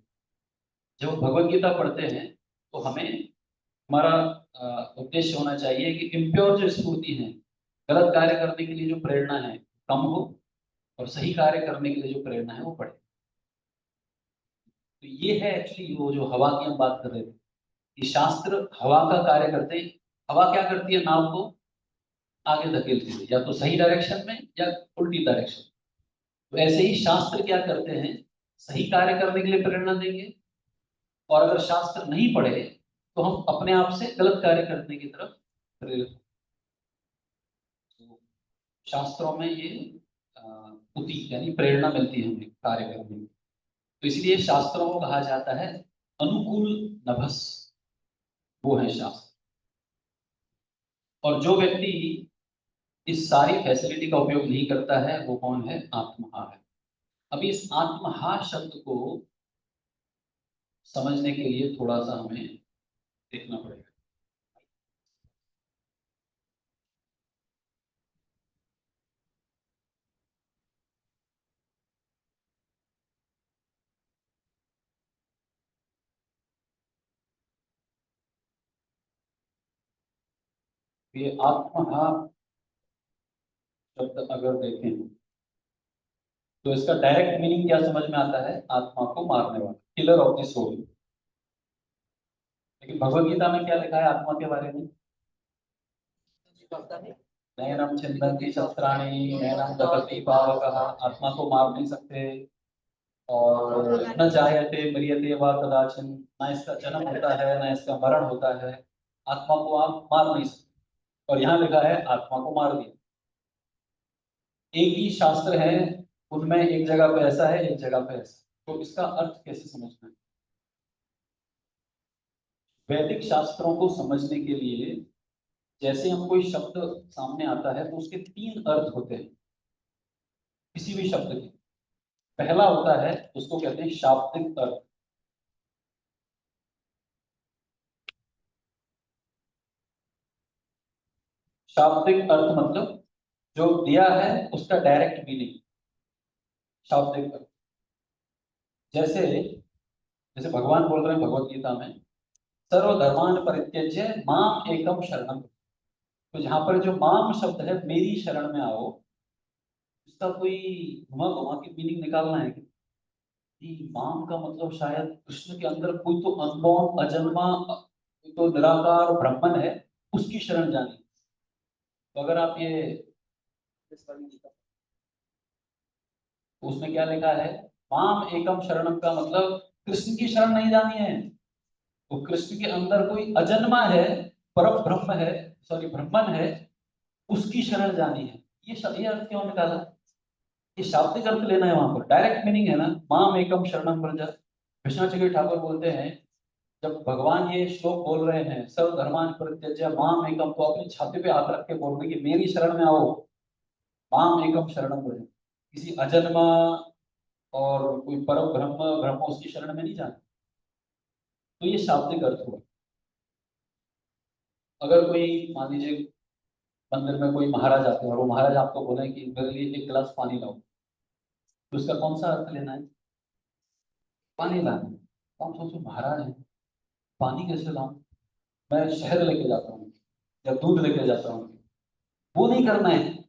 जब भगवत गीता पढ़ते हैं तो हमें हमारा उद्देश्य होना चाहिए कि इम्प्योर जो स्फूर्ति है, गलत कार्य करने के लिए जो प्रेरणा है कम हो, और सही कार्य करने के लिए जो प्रेरणा है वो बढ़े। तो ये है एक्चुअली वो जो हवा की हम बात कर रहे थे, कि शास्त्र हवा का कार्य करते हैं। हवा क्या करती है? नाव को आगे धकेलती है, या तो सही डायरेक्शन में या उल्टी डायरेक्शन। तो ऐसे ही शास्त्र क्या करते हैं? सही कार्य करने के लिए प्रेरणा देंगे, और अगर शास्त्र नहीं पढ़े तो हम अपने आप से गलत कार्य करने की तरफ प्रेरित। तो शास्त्रों में ये उति यानी प्रेरणा मिलती है हमें कार्य करने की। तो इसलिए शास्त्रों को कहा जाता है अनुकूल नभस, वो है शास्त्र। और जो व्यक्ति इस सारी फैसिलिटी का उपयोग नहीं करता है वो कौन है? आत्महा है। अभी इस आत्महा शब्द को समझने के लिए थोड़ा सा हमें देखना पड़ेगा। ये आत्महा शब्द अगर देखें तो इसका डायरेक्ट मीनिंग क्या समझ में आता है? आत्मा को मारने वाला, किलर ऑफ द सोल। लेकिन भगवत गीता में क्या लिखा है आत्मा के बारे में? नैनम छिन्दन्ति शस्त्राणि नैनम दहति पावकः। आत्मा को मार नहीं सकते, और न जायते म्रियते वा कदाचिन, ना इसका जन्म होता है ना इसका मरण होता है। आत्मा को आप मार नहीं सकते, और यहाँ लिखा है आत्मा को मार दिया। एक ही शास्त्र है, उनमें एक जगह पे ऐसा है, एक जगह पे ऐसा। तो इसका अर्थ कैसे समझना है? वैदिक शास्त्रों को समझने के लिए जैसे हम कोई शब्द सामने आता है तो उसके 3 अर्थ होते हैं किसी भी शब्द के। पहला होता है, उसको कहते हैं शाब्दिक अर्थ। शाब्दिक अर्थ मतलब जो दिया है उसका डायरेक्ट मीनिंग, शाब्दिक अर्थ। जैसे जैसे भगवान बोल रहे हैं भगवत गीता में, सर्वधर्मान् परित्यज्य माम एकम शरणम। तो जहां पर जो माम शब्द है, मेरी शरण में आओ, इसका कोई घुमा घुमा के मीनिंग निकालना है कि माम का मतलब शायद कृष्ण के अंदर कोई तो अनबॉर्न अजन्मा कोई तो निराकार ब्रह्मन है, उसकी शरण जानी। तो अगर आप ये तो उसमें क्या लिखा है, माम एकम शरणम का मतलब कृष्ण की शरण नहीं जानी है। तो कृष्ण के अंदर कोई अजन्मा है, पर ब्रह्म है, सॉरी ब्रह्मन है, उसकी शरण जानी है। ये अर्थ क्यों निकाला? ये शाब्दिक अर्थ लेना है, वहां पर डायरेक्ट मीनिंग है ना, माम एकम शरणम व्रज। कृष्णाचार्य ठाकुर बोलते हैं, जब भगवान ये श्लोक बोल रहे हैं, सर्व धर्मान परित्यज्य माम एकम, तो अपनी छाती पे हाथ रख के बोल रहे हैं कि मेरी शरण में आओ, माम एकम शरणम व्रज। किसी अजन्मा और कोई परम ब्रह्म ब्रह्म उसकी शरण में नहीं जाना। तो ये शाब्दिक अर्थ हुआ। अगर कोई मान लीजिए मंदिर में कोई महाराज आते हैं और वो महाराज आपको बोले कि मेरे लिए एक गिलास पानी लाओ, तो उसका कौन सा अर्थ लेना है? पानी लाना है। तो आप सोचो महाराज है, पानी कैसे लाऊं? मैं शहद लेके जाता हूँ या दूध लेके जाता हूँ, वो नहीं करना है।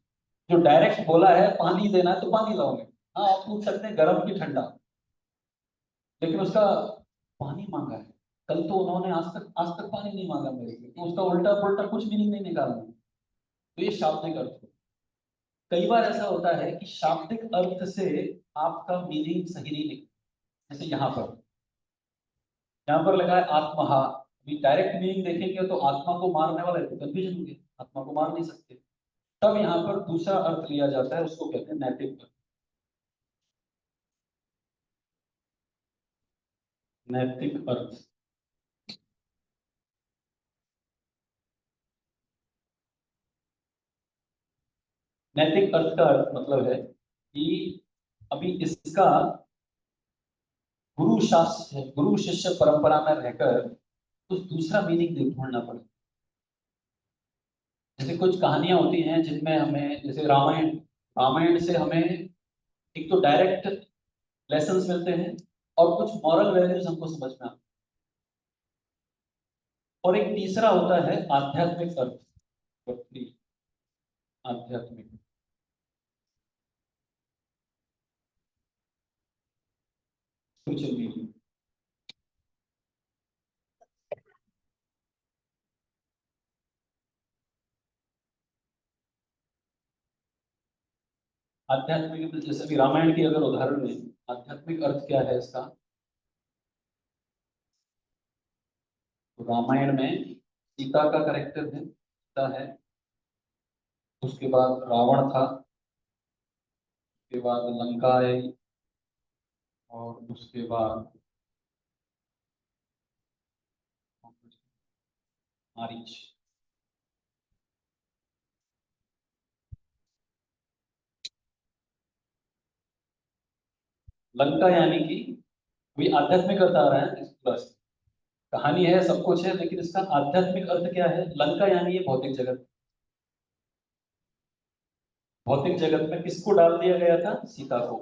जो डायरेक्ट बोला है पानी देना है तो पानी लाओगे। हाँ, आप पूछ सकते हैं गर्म की ठंडा, लेकिन उसका पानी मांगा है। कल तो उन्होंने आज तक पानी नहीं मांगा मेरे से, तो उसका उल्टा पुल्टा कुछ मीनिंग नहीं निकालना। तो ये शाब्दिक अर्थ है। कई बार ऐसा होता है कि शाब्दिक अर्थ से आपका मीनिंग सही नहीं निकलता। जैसे यहाँ पर लिखा है आत्महा, अभी डायरेक्ट मीनिंग देखेंगे तो आत्मा को मारने वाला है, तो कंफ्यूजन होंगे, आत्मा को मार नहीं सकते। तब यहाँ पर दूसरा अर्थ लिया जाता है, उसको कहते हैं नैतिक अर्थ। नैतिक अर्थ। नैतिक अर्थ का अर्थ मतलब है कि अभी इसका गुरु शास्त्र गुरु शिष्य परंपरा में रहकर कुछ दूसरा मीनिंग ढूंढना पड़े। जैसे कुछ कहानियां होती हैं जिनमें हमें, जैसे रामायण, रामायण से हमें एक तो डायरेक्ट लेसन्स मिलते हैं और कुछ मॉरल वैल्यूज हमको समझ में आते हैं। और एक तीसरा होता है आध्यात्मिक अर्थ। आध्यात्मिक स्पिरिचुअल मीनिंग। आध्यात्मिक जैसे कि रामायण की अगर उदाहरण लें, आध्यात्मिक अर्थ क्या है इसका? तो रामायण में सीता का कैरेक्टर है, सीता है, उसके बाद रावण था, उसके बाद लंका आई, और उसके बाद मारीच। लंका यानी कि वही आध्यात्मिक अर्थ आ रहा है प्लस, कहानी है सब कुछ है, लेकिन इसका आध्यात्मिक अर्थ क्या है? लंका यानी ये भौतिक जगत। भौतिक जगत में किसको डाल दिया गया था? सीता को।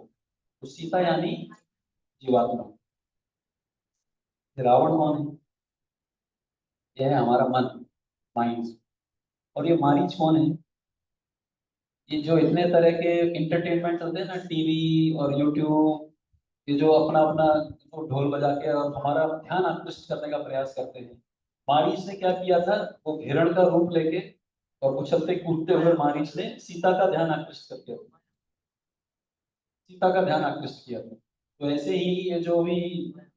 तो सीता यानी जीवात्मा। रावण कौन है? यह है हमारा मन, माइंड। और ये मारीच कौन है? ये जो इतने तरह के इंटरटेनमेंट होते हैं ना, टीवी और यूट्यूब, ये जो अपना अपना जो ढोल बजा के और हमारा ध्यान आकृष्ट करने का प्रयास करते हैं। मारीच ने क्या किया था? वो हिरण का रूप लेके और उछलते कूदते हुए मारीच ने सीता का ध्यान आकृष्ट करके सीता का ध्यान आकृष्ट किया था। तो ऐसे ही ये जो भी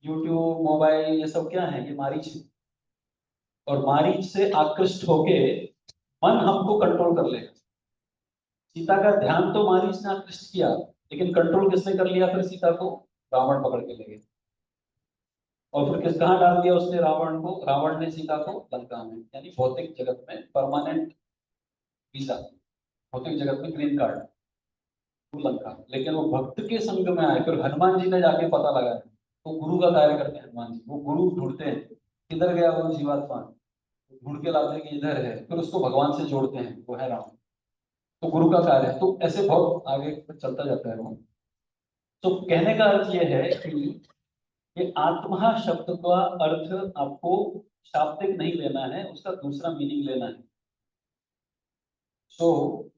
यूट्यूब मोबाइल ये सब क्या है? ये मारीच है। और मारीच से आकृष्ट होके मन हमको कंट्रोल कर लेगा। सीता का ध्यान तो मारीच ने आकृष्ट किया, लेकिन कंट्रोल किसने कर लिया फिर सीता को? रावण पकड़ के ले गया। और फिर किस कहाँ डाल दिया उसने रावण को? रावण ने सीता को लंका में, यानी भौतिक जगत में परमानेंट वीजा, भौतिक जगत में ग्रीन कार्ड, वो लंका। लेकिन वो भक्त के संग में आए, फिर हनुमान जी ने जाके पता लगाया। वो गुरु का कार्य करते हैं हनुमान जी, वो गुरु ढूंढते हैं किधर गया वो जीवात्मा, ढूंढ के लाते हैं कि इधर है, फिर उसको भगवान से जोड़ते हैं, वो है राम। तो गुरु का कार्य है। तो ऐसे बहुत आगे चलता जाता है वो। तो कहने का अर्थ ये है कि ये आत्मा शब्द का अर्थ आपको शाब्दिक नहीं लेना है, उसका दूसरा मीनिंग लेना है। तो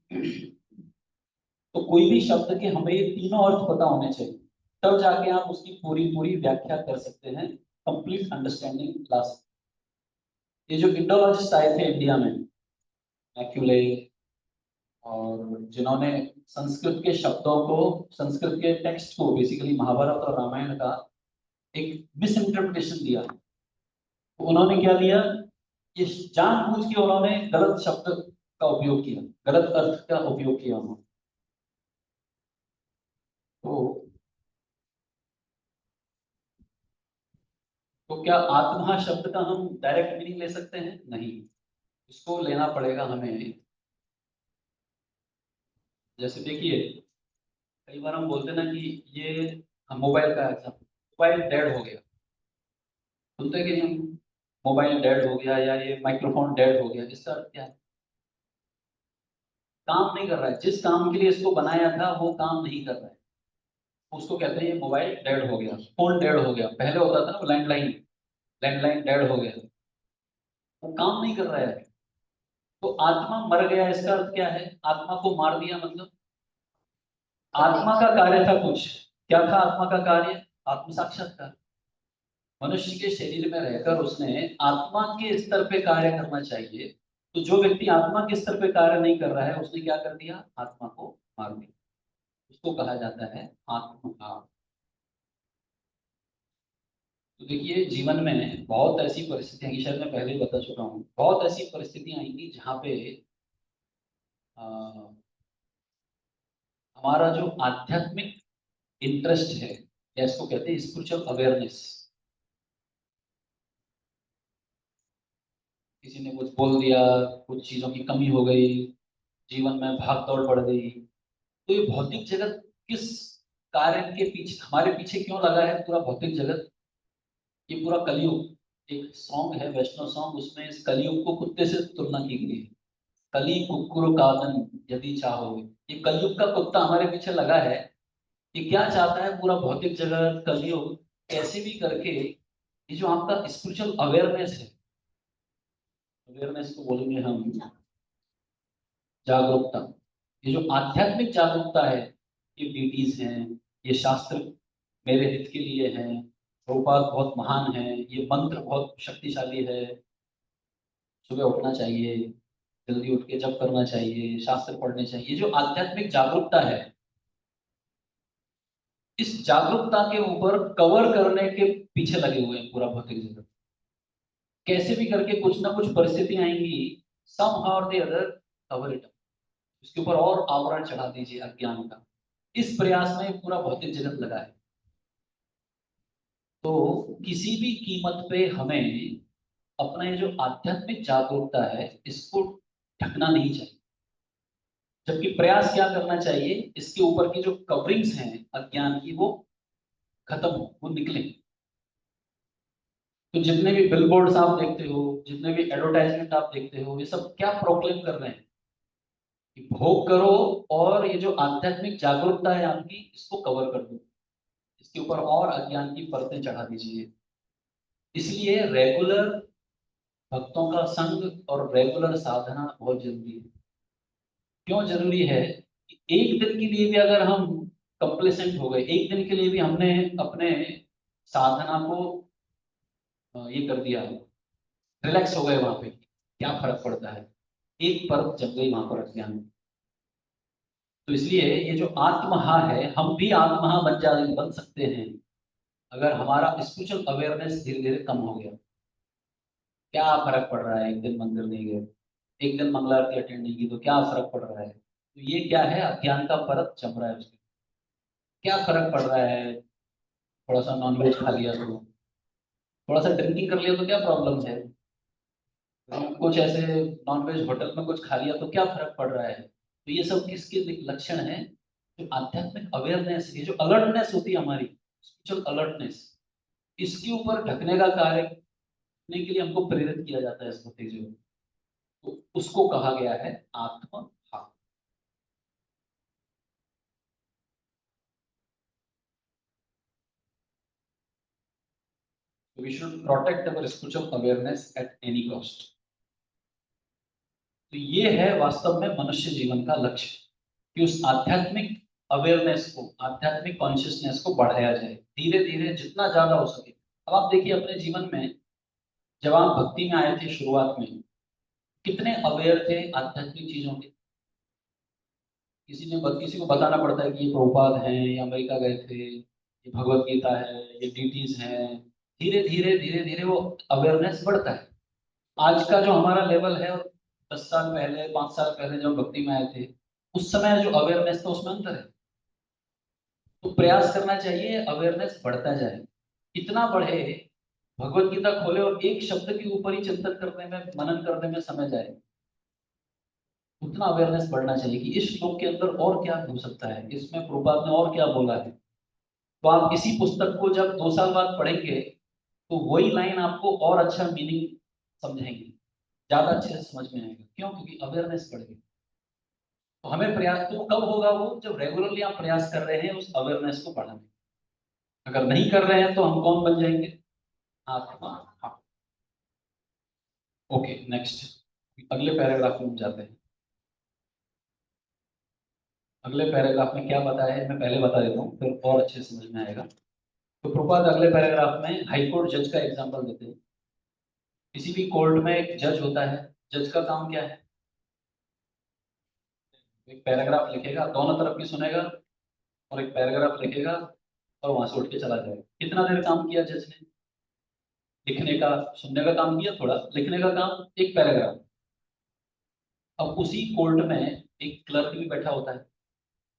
कोई भी शब्द के हमें ये तीनों अर्थ पता होने चाहिए, तब जाके आप उसकी पूरी पूरी व्याख्या कर सकते हैं, कंप्लीट अंडरस्टैंडिंग ला सकते। ये जो इंडोलॉजिस्ट आए थे इंडिया में, मैक्यूले, और जिन्होंने संस्कृत के शब्दों को, संस्कृत के टेक्स्ट को, बेसिकली महाभारत और रामायण का एक मिस इंटरप्रिटेशन दिया, तो उन्होंने क्या दिया, ये जानबूझ के उन्होंने गलत शब्द का उपयोग किया, गलत अर्थ का उपयोग किया उन्होंने। तो क्या आत्मा शब्द का हम डायरेक्ट मीनिंग ले सकते हैं? नहीं, इसको लेना पड़ेगा हमें। जैसे देखिए, कई बार हम बोलते हैं ना कि ये, हम मोबाइल का एग्जाम्पल, मोबाइल डेड हो गया, सुनते हैं कि हम मोबाइल डेड हो गया, या ये माइक्रोफोन डेड हो गया, इसका अर्थ क्या है? काम नहीं कर रहा है, जिस काम के लिए इसको बनाया था वो काम नहीं कर रहा है, उसको कहते हैं ये मोबाइल डेड हो गया, फोन डेड हो गया। पहले होता था ना लैंडलाइन, लैंडलाइन डेड हो गया, वो काम नहीं कर रहा है। तो आत्मा मर गया, इसका अर्थ क्या है? आत्मा को मार दिया, मतलब आत्मा का कार्य था कुछ, क्या था आत्मा का कार्य? आत्म साक्षात्कार। मनुष्य के शरीर में रहकर उसने आत्मा के स्तर पे कार्य करना चाहिए, तो जो व्यक्ति आत्मा के स्तर पे कार्य नहीं कर रहा है, उसने क्या कर दिया? आत्मा को मार दिया। उसको कहा जाता है आत्मघात। तो देखिए, जीवन में बहुत ऐसी परिस्थितियां आएंगी, शायद मैं पहले ही बता चुका हूँ, बहुत ऐसी परिस्थितियां आएंगी जहाँ पे अ, हमारा जो आध्यात्मिक इंटरेस्ट है, या इसको कहते हैं स्पिरिचुअल अवेयरनेस, किसी ने कुछ बोल दिया, कुछ चीजों की कमी हो गई, जीवन में भाग दौड़ बढ़ गई, तो ये भौतिक जगत किस कार्य के पीछे, हमारे पीछे क्यों लगा है पूरा भौतिक जगत? ये पूरा कलयुग, एक सॉन्ग है वैष्णव सॉन्ग, उसमें इस कलयुग को कुत्ते से तुलना की गई है। कली कुकुर कादन यदि चाहोगे, ये कलयुग का कुत्ता हमारे पीछे लगा है। ये क्या चाहता है? पूरा भौतिक जगत, कलयुग, कैसे भी करके ये जो आपका स्पिरिचुअल अवेयरनेस है, अवेयरनेस को बोलेंगे हम जागरूकता, ये जो आध्यात्मिक जागरूकता है, ये बीटीज हैं, ये शास्त्र मेरे हित के लिए हैं, प्रभुपाद बहुत महान है, ये मंत्र बहुत शक्तिशाली है, सुबह उठना चाहिए, जल्दी उठ के जप करना चाहिए, शास्त्र पढ़ने चाहिए, ये जो आध्यात्मिक जागरूकता है, इस जागरूकता के ऊपर कवर करने के पीछे लगे हुए हैं पूरा भौतिक जगत। कैसे भी करके कुछ ना कुछ परिस्थितियां आएंगी, सम हाउ और द अदर कवर इट, उसके ऊपर और आवरण चढ़ा दीजिए अज्ञान का। इस प्रयास में पूरा भौतिक जगत लगा है। तो किसी भी कीमत पे हमें अपना ये जो आध्यात्मिक जागरूकता है, इसको ढकना नहीं चाहिए। जबकि प्रयास क्या करना चाहिए, इसके ऊपर की जो कवरिंग्स हैं अज्ञान की, वो खत्म हो, वो निकले। तो जितने भी बिलबोर्ड्स आप देखते हो, जितने भी एडवर्टाइजमेंट आप देखते हो, ये सब क्या प्रोक्लेम कर रहे हैं कि भोग करो, और ये जो आध्यात्मिक जागरूकता है आपकी, इसको कवर कर दो, इसके ऊपर और अज्ञान की परतें चढ़ा दीजिए। इसलिए रेगुलर भक्तों का संग और रेगुलर साधना बहुत जरूरी है। क्यों जरूरी है? कि एक दिन के लिए भी अगर हम कंप्लेसेंट हो गए, एक दिन के लिए भी हमने अपने साधना को ये कर दिया, रिलैक्स हो गए वहां पे, क्या फर्क पड़ता है? एक परत जग गई वहां पर अज्ञान में। तो इसलिए ये जो आत्महा है, हम भी आत्महा बन सकते हैं, अगर हमारा स्पिरिचुअल अवेयरनेस धीरे धीरे कम हो गया। क्या फर्क पड़ रहा है, एक दिन मंदिर नहीं गए, एक दिन मंगला आरती अटेंड नहीं की, तो क्या फर्क पड़ रहा है? तो ये क्या है? अज्ञान का परत जम रहा है उसके। क्या फर्क पड़ रहा है? थोड़ा सा नॉनवेज खा लिया तो, थोड़ा सा ड्रिंकिंग कर लिया तो क्या प्रॉब्लम है? कुछ ऐसे नॉनवेज होटल में कुछ खा लिया तो क्या फर्क पड़ रहा है? तो ये सब किसके लक्षण है? जो आध्यात्मिक अवेयरनेस, ये जो अलर्टनेस होती है हमारी, स्पिरिचुअल अलर्टनेस, इसके ऊपर ढकने का कार्य करने के लिए हमको प्रेरित किया जाता है इस भौतिक जीवन। तो उसको कहा गया है आत्म भाव। We should protect our spiritual awareness at any cost. तो ये है वास्तव में मनुष्य जीवन का लक्ष्य, कि उस आध्यात्मिक अवेयरनेस को, आध्यात्मिक कॉन्शियसनेस को बढ़ाया जाए धीरे धीरे जितना ज्यादा हो सके। अब आप देखिए अपने जीवन में, जब आप भक्ति में आए थे शुरुआत में, कितने अवेयर थे आध्यात्मिक चीजों के? किसी को बताना पड़ता है कि ये प्रभुपाद हैं, ये अमेरिका गए थे, ये भगवत गीता है, ये डीटीज हैं। धीरे धीरे वो अवेयरनेस बढ़ता है। आज का जो हमारा लेवल है, और 10 साल पहले, 5 साल पहले जब भक्ति में आए थे, उस समय जो अवेयरनेस था उसमें अंतर है। तो प्रयास करना चाहिए अवेयरनेस बढ़ता जाए, इतना बढ़े, भगवत गीता खोले और एक शब्द के ऊपर ही चिंतन करने में, मनन करने में समय जाए, उतना अवेयरनेस बढ़ना चाहिए कि इस श्लोक के अंदर और क्या हो सकता है, इसमें प्रभुपाद ने और क्या बोला है। तो आप इसी पुस्तक को जब 2 साल बाद पढ़ेंगे, तो वही लाइन आपको और अच्छा मीनिंग समझेंगे, ज्यादा अच्छे से समझ में आएगा। क्यों? क्योंकि अवेयरनेस बढ़ गई। तो हमें प्रयास तो कब होगा? वो जब रेगुलरली आप प्रयास कर रहे हैं उस अवेयरनेस को बढ़ाने। अगर नहीं कर रहे हैं तो हम कौन बन जाएंगे? आत्मा। हाँ, ओके, नेक्स्ट अगले पैराग्राफ में हम जाते हैं। अगले पैराग्राफ में क्या बताया है मैं पहले बता देता हूँ, फिर और अच्छे से समझ में आएगा। तो प्रभुपाद अगले पैराग्राफ में हाई कोर्ट जज का एग्जांपल देते हैं। किसी भी कोर्ट में एक जज होता है। जज का काम क्या है? एक पैराग्राफ लिखेगा, दोनों तरफ की सुनेगा, और एक पैराग्राफ लिखेगा और वहां से उठ के चला जाएगा। कितना देर काम किया जज ने? लिखने का, सुनने का काम किया थोड़ा, लिखने का काम एक पैराग्राफ। अब उसी कोर्ट में एक क्लर्क भी बैठा होता है,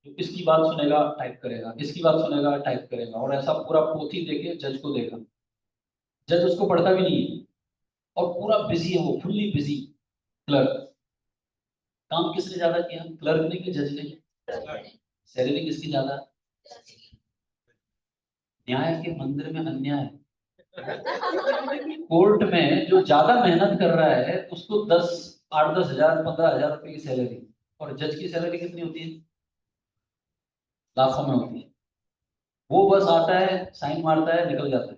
जो इसकी बात सुनेगा, टाइप करेगा, इसकी बात सुनेगा, टाइप करेगा, और ऐसा पूरा पोथी देके जज को देगा। जज उसको पढ़ता भी नहीं है, और पूरा बिजी है, वो फुल्ली बिजी क्लर्क। काम किसने ज्यादा किया? क्लर्क ने कि जज ने? सैलरी किसकी ज्यादा? न्याय के मंदिर में अन्याय। कोर्ट में जो ज्यादा मेहनत कर रहा है उसको 8-10 हजार 15 हजार रुपए की सैलरी, और जज की सैलरी कितनी होती है? लाखों में होती है। वो बस आता है, साइन मारता है, निकल जाता है,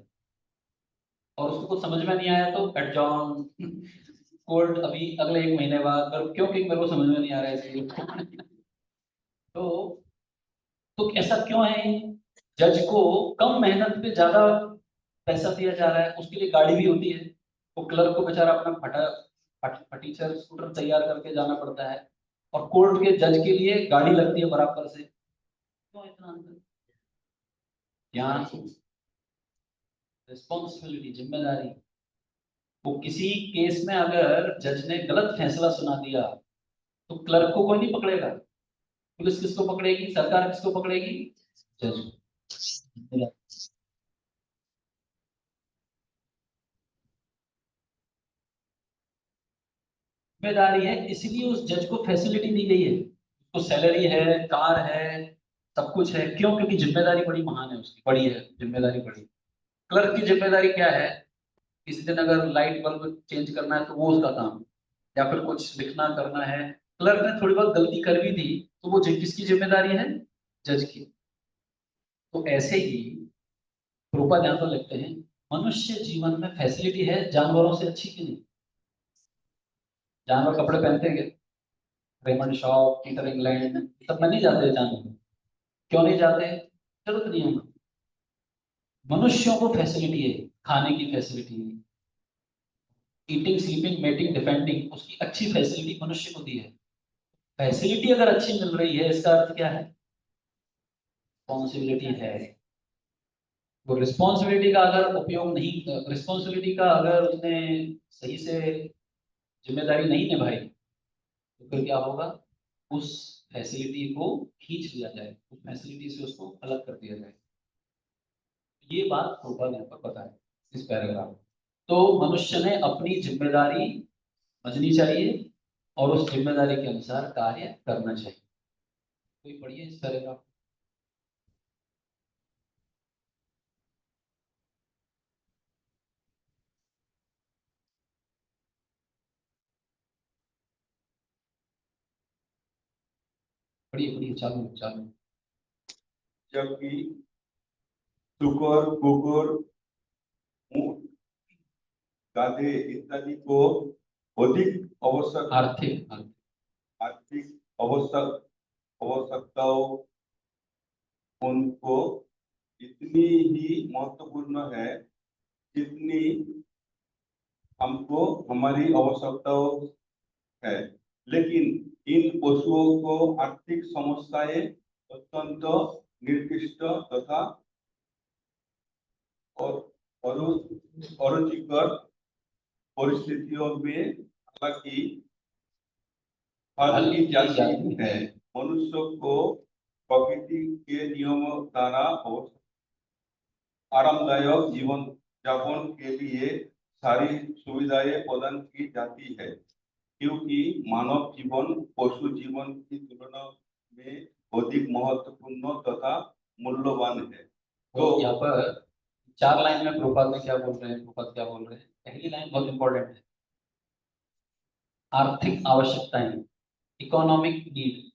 और उसको कुछ समझ में नहीं आया तो एडजॉर्न कोर्ट अभी अगले 1 महीने बाद। क्योंकि मेरे को समझ में नहीं आ रहा है इसलिए। तो ऐसा क्यों है? जज को कम मेहनत पे ज्यादा पैसा दिया जा रहा है, उसके लिए गाड़ी भी होती है। वो क्लर्क को बेचारा अपना फटीचर स्कूटर तैयार करके जाना पड़ता है, और कोर्ट के जज के लिए गाड़ी लगती है बराबर से। क्यों इतना अंतर? ध्यान, रिस्पॉन्सिबिलिटी, जिम्मेदारी। वो किसी केस में अगर जज ने गलत फैसला सुना दिया, तो क्लर्क को कोई नहीं पकड़ेगा। पुलिस किसको पकड़ेगी? सरकार किसको पकड़ेगी? जज को। जिम्मेदारी है, इसलिए उस जज को फैसिलिटी दी गई है, उसको सैलरी है, कार है, सब कुछ है। क्यों? क्योंकि जिम्मेदारी बड़ी महान है, उसकी बड़ी है जिम्मेदारी, बड़ी। क्लर्क की जिम्मेदारी क्या है? किसी दिन अगर लाइट बल्ब चेंज करना है तो वो उसका काम है, या फिर कुछ लिखना करना है। क्लर्क ने थोड़ी बहुत गलती कर भी दी तो वो किसकी जिम्मेदारी है? जज की। तो ऐसे ही रूपा ध्यान तो लिखते हैं, मनुष्य जीवन में फैसिलिटी है जानवरों से अच्छी कि नहीं? जानवर कपड़े पहनते हैं? रेमंड शॉप, पीटर इंग्लैंड, सब में नहीं जाते जानवर। क्यों नहीं जाते? जरूरत नहीं है। मनुष्यों को फैसिलिटी है, खाने की फैसिलिटी है, ईटिंग, स्लीपिंग, मेटिंग, डिफेंडिंग, उसकी अच्छी फैसिलिटी मनुष्य को दी है। फैसिलिटी अगर अच्छी मिल रही है, इसका अर्थ क्या है? रिस्पॉन्सिबिलिटी है। वो रिस्पॉन्सिबिलिटी का अगर उपयोग नहीं, रिस्पॉन्सिबिलिटी का अगर उसने सही से जिम्मेदारी नहीं निभाई, तो फिर क्या होगा? उस फैसिलिटी को खींच लिया जाए, उस फैसिलिटी से उसको अलग कर दिया जाए। ये बात प्रोपा यहाँ पर पता है इस पैराग्राफ में। तो मनुष्य ने अपनी जिम्मेदारी समझनी चाहिए, और उस जिम्मेदारी के अनुसार कार्य करना चाहिए। कोई पढ़िए इस पैराग्राफ। पढ़िए पढ़िए, चालू चालू। जबकि शुक्र, कुकुर, ऊंट गाधे इत्यादि को अधिक आर्थिक आर्थिक आवश्यकताओं उनको इतनी ही महत्वपूर्ण है जितनी हमको हमारी आवश्यकताओं है। लेकिन इन पशुओं को आर्थिक समस्याएं अत्यंत निर्दिष्ट तथा अरुचिकर परिस्थितियों में हालांकि फल की जाती है। मनुष्य को प्रकृति के नियमों द्वारा आरामदायक जीवन यापन के लिए सारी सुविधाएं प्रदान की जाती है, क्योंकि मानव जीवन पशु जीवन की तुलना में अधिक महत्वपूर्ण तथा मूल्यवान है। तो यहाँ पर 4 लाइन में प्रभुपाद क्या बोल रहे हैं? पहली लाइन बहुत इंपॉर्टेंट है, आर्थिक आवश्यकताएं, इकोनॉमिक नीड।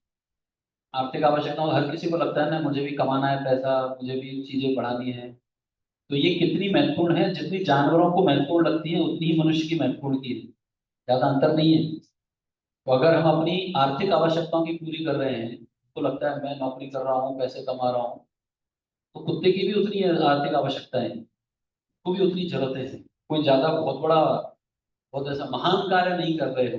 आर्थिक आवश्यकताओं हर किसी को लगता है ना, मुझे भी कमाना है पैसा, मुझे भी चीजें बढ़ानी है। तो ये कितनी महत्वपूर्ण है, जितनी जानवरों को महत्वपूर्ण लगती है उतनी ही मनुष्य की महत्वपूर्ण की है, ज्यादा अंतर नहीं है। तो अगर हम अपनी आर्थिक आवश्यकताओं की पूरी कर रहे हैं, तो लगता है मैं नौकरी कर रहा हूँ, पैसे कमा रहा हूँ, तो कुत्ते की भी उतनी आर्थिक आवश्यकताएं, उसको भी उतनी जरूरतें हैं। कोई ज्यादा बहुत बड़ा, बहुत ऐसा महान कार्य नहीं कर रहे हो,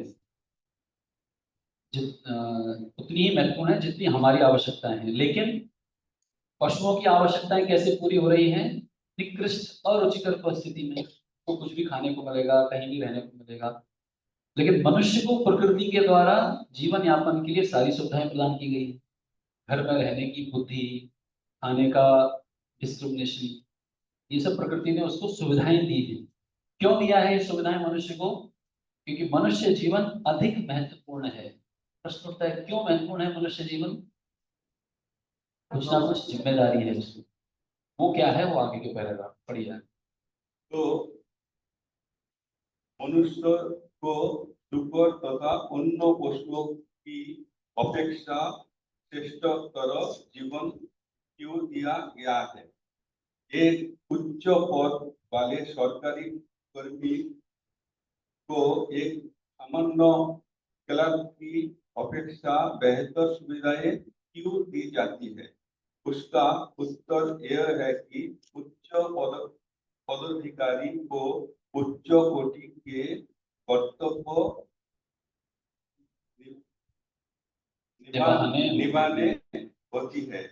उतनी ही महत्वपूर्ण है जितनी हमारी आवश्यकताएं हैं। लेकिन पशुओं की आवश्यकताएं कैसे पूरी हो रही हैं? निकृष्ट और रुचिकर परिस्थिति में, तो कुछ भी खाने को मिलेगा, कहीं भी रहने को मिलेगा। लेकिन मनुष्य को प्रकृति के द्वारा जीवन यापन के लिए सारी सुविधाएं प्रदान की गई है। घर में रहने की बुद्धि, खाने का डिस्क्रिमिनेशन, ये सब प्रकृति ने उसको सुविधाएं दी है। क्यों दिया है ये सुविधाएं मनुष्य को? क्योंकि मनुष्य जीवन अधिक महत्वपूर्ण है। प्रश्न उठता है, क्यों महत्वपूर्ण है मनुष्य जीवन? कुछ ना कुछ जिम्मेदारी है उसकी। वो क्या है, वो आगे के पैराग्राफ पढ़िए। तो मनुष्य को शुकर तथा अन्य पशुओं की अपेक्षा श्रेष्ठतर जीवन क्यों दिया गया है? एक उच्च पद वाले सरकारी कर्मी को एक सामान्य क्लर्क की अपेक्षा बेहतर सुविधाएं क्यों दी जाती है? उसका उत्तर यह है कि उच्च पदाधिकारी को उच्च कोटि के कर्तव्य निभाने होती है।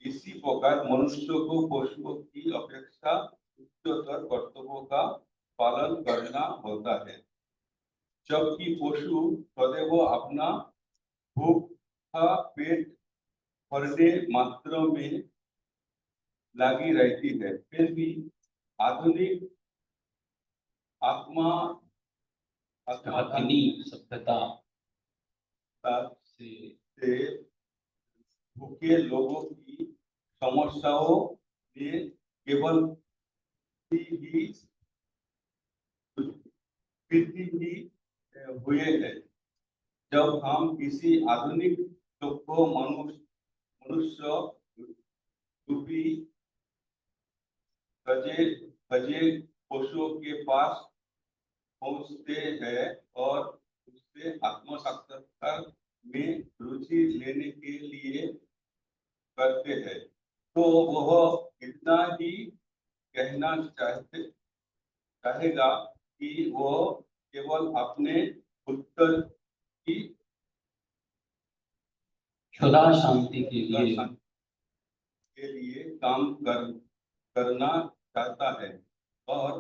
इसी प्रकार मनुष्य को पशुओं की अपेक्षा उच्चतर कर्तव्यों का पालन करना होता है, जबकि पशु सदैव अपना भूखा पेट भरने मात्र में लगी रहती है। फिर भी आधुनिक आत्मा सभ्यता से भूखे लोगों की समस्याओं में केवल वृद्धि ही हुए है। जब हम किसी आधुनिक को मनुष्य रूपी गजे पशुओं के पास पहुंचते हैं और उससे आत्म साक्षात्कार में रुचि लेने के लिए करते हैं, तो वह इतना ही कहना चाहेगा कि वह केवल अपने उत्तर की क्षुधा शांति के लिए काम करना चाहता है, और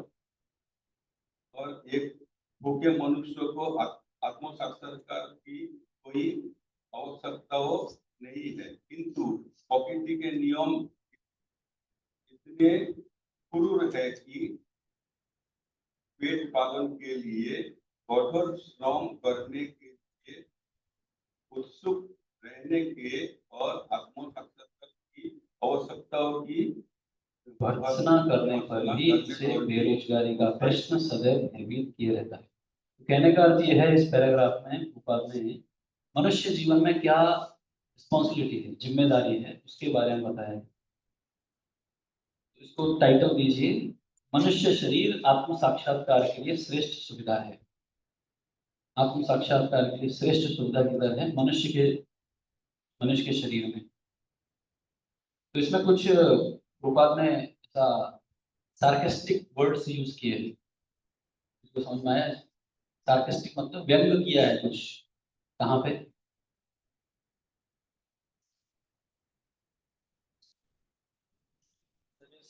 एक भूखे मनुष्य को आत्म साक्षात्कार की कोई आवश्यकता नहीं है। किंतु प्रकृति के नियम इतने क्रूर है कि पेट पालन के लिए कठोर श्रम करने के लिए उत्सुक रहने के और आत्म साक्षात्कार की आवश्यकताओं की भर्त्सना करने पर भी इसे बेरोजगारी का प्रश्न सदैव भयभीत किए रहता है। तो कहने का अर्थ यह है इस पैराग्राफ में भोपाल में मनुष्य जीवन में क्या रिस्पॉन्सिबिलिटी है, जिम्मेदारी है, उसके बारे में बताया है। तो इसको टाइटल दीजिए, मनुष्य शरीर आत्म साक्षात्कार के लिए श्रेष्ठ सुविधा है। आत्म साक्षात्कार के लिए श्रेष्ठ सुविधा किधर है? मनुष्य के शरीर में। तो इसमें कुछ रूपात ने ऐसा सार्केस्टिक वर्ड्स यूज किए हैं, इसको समझ में आया? सार्केस्टिक मतलब व्यंग किया है कुछ। कहाँ पे?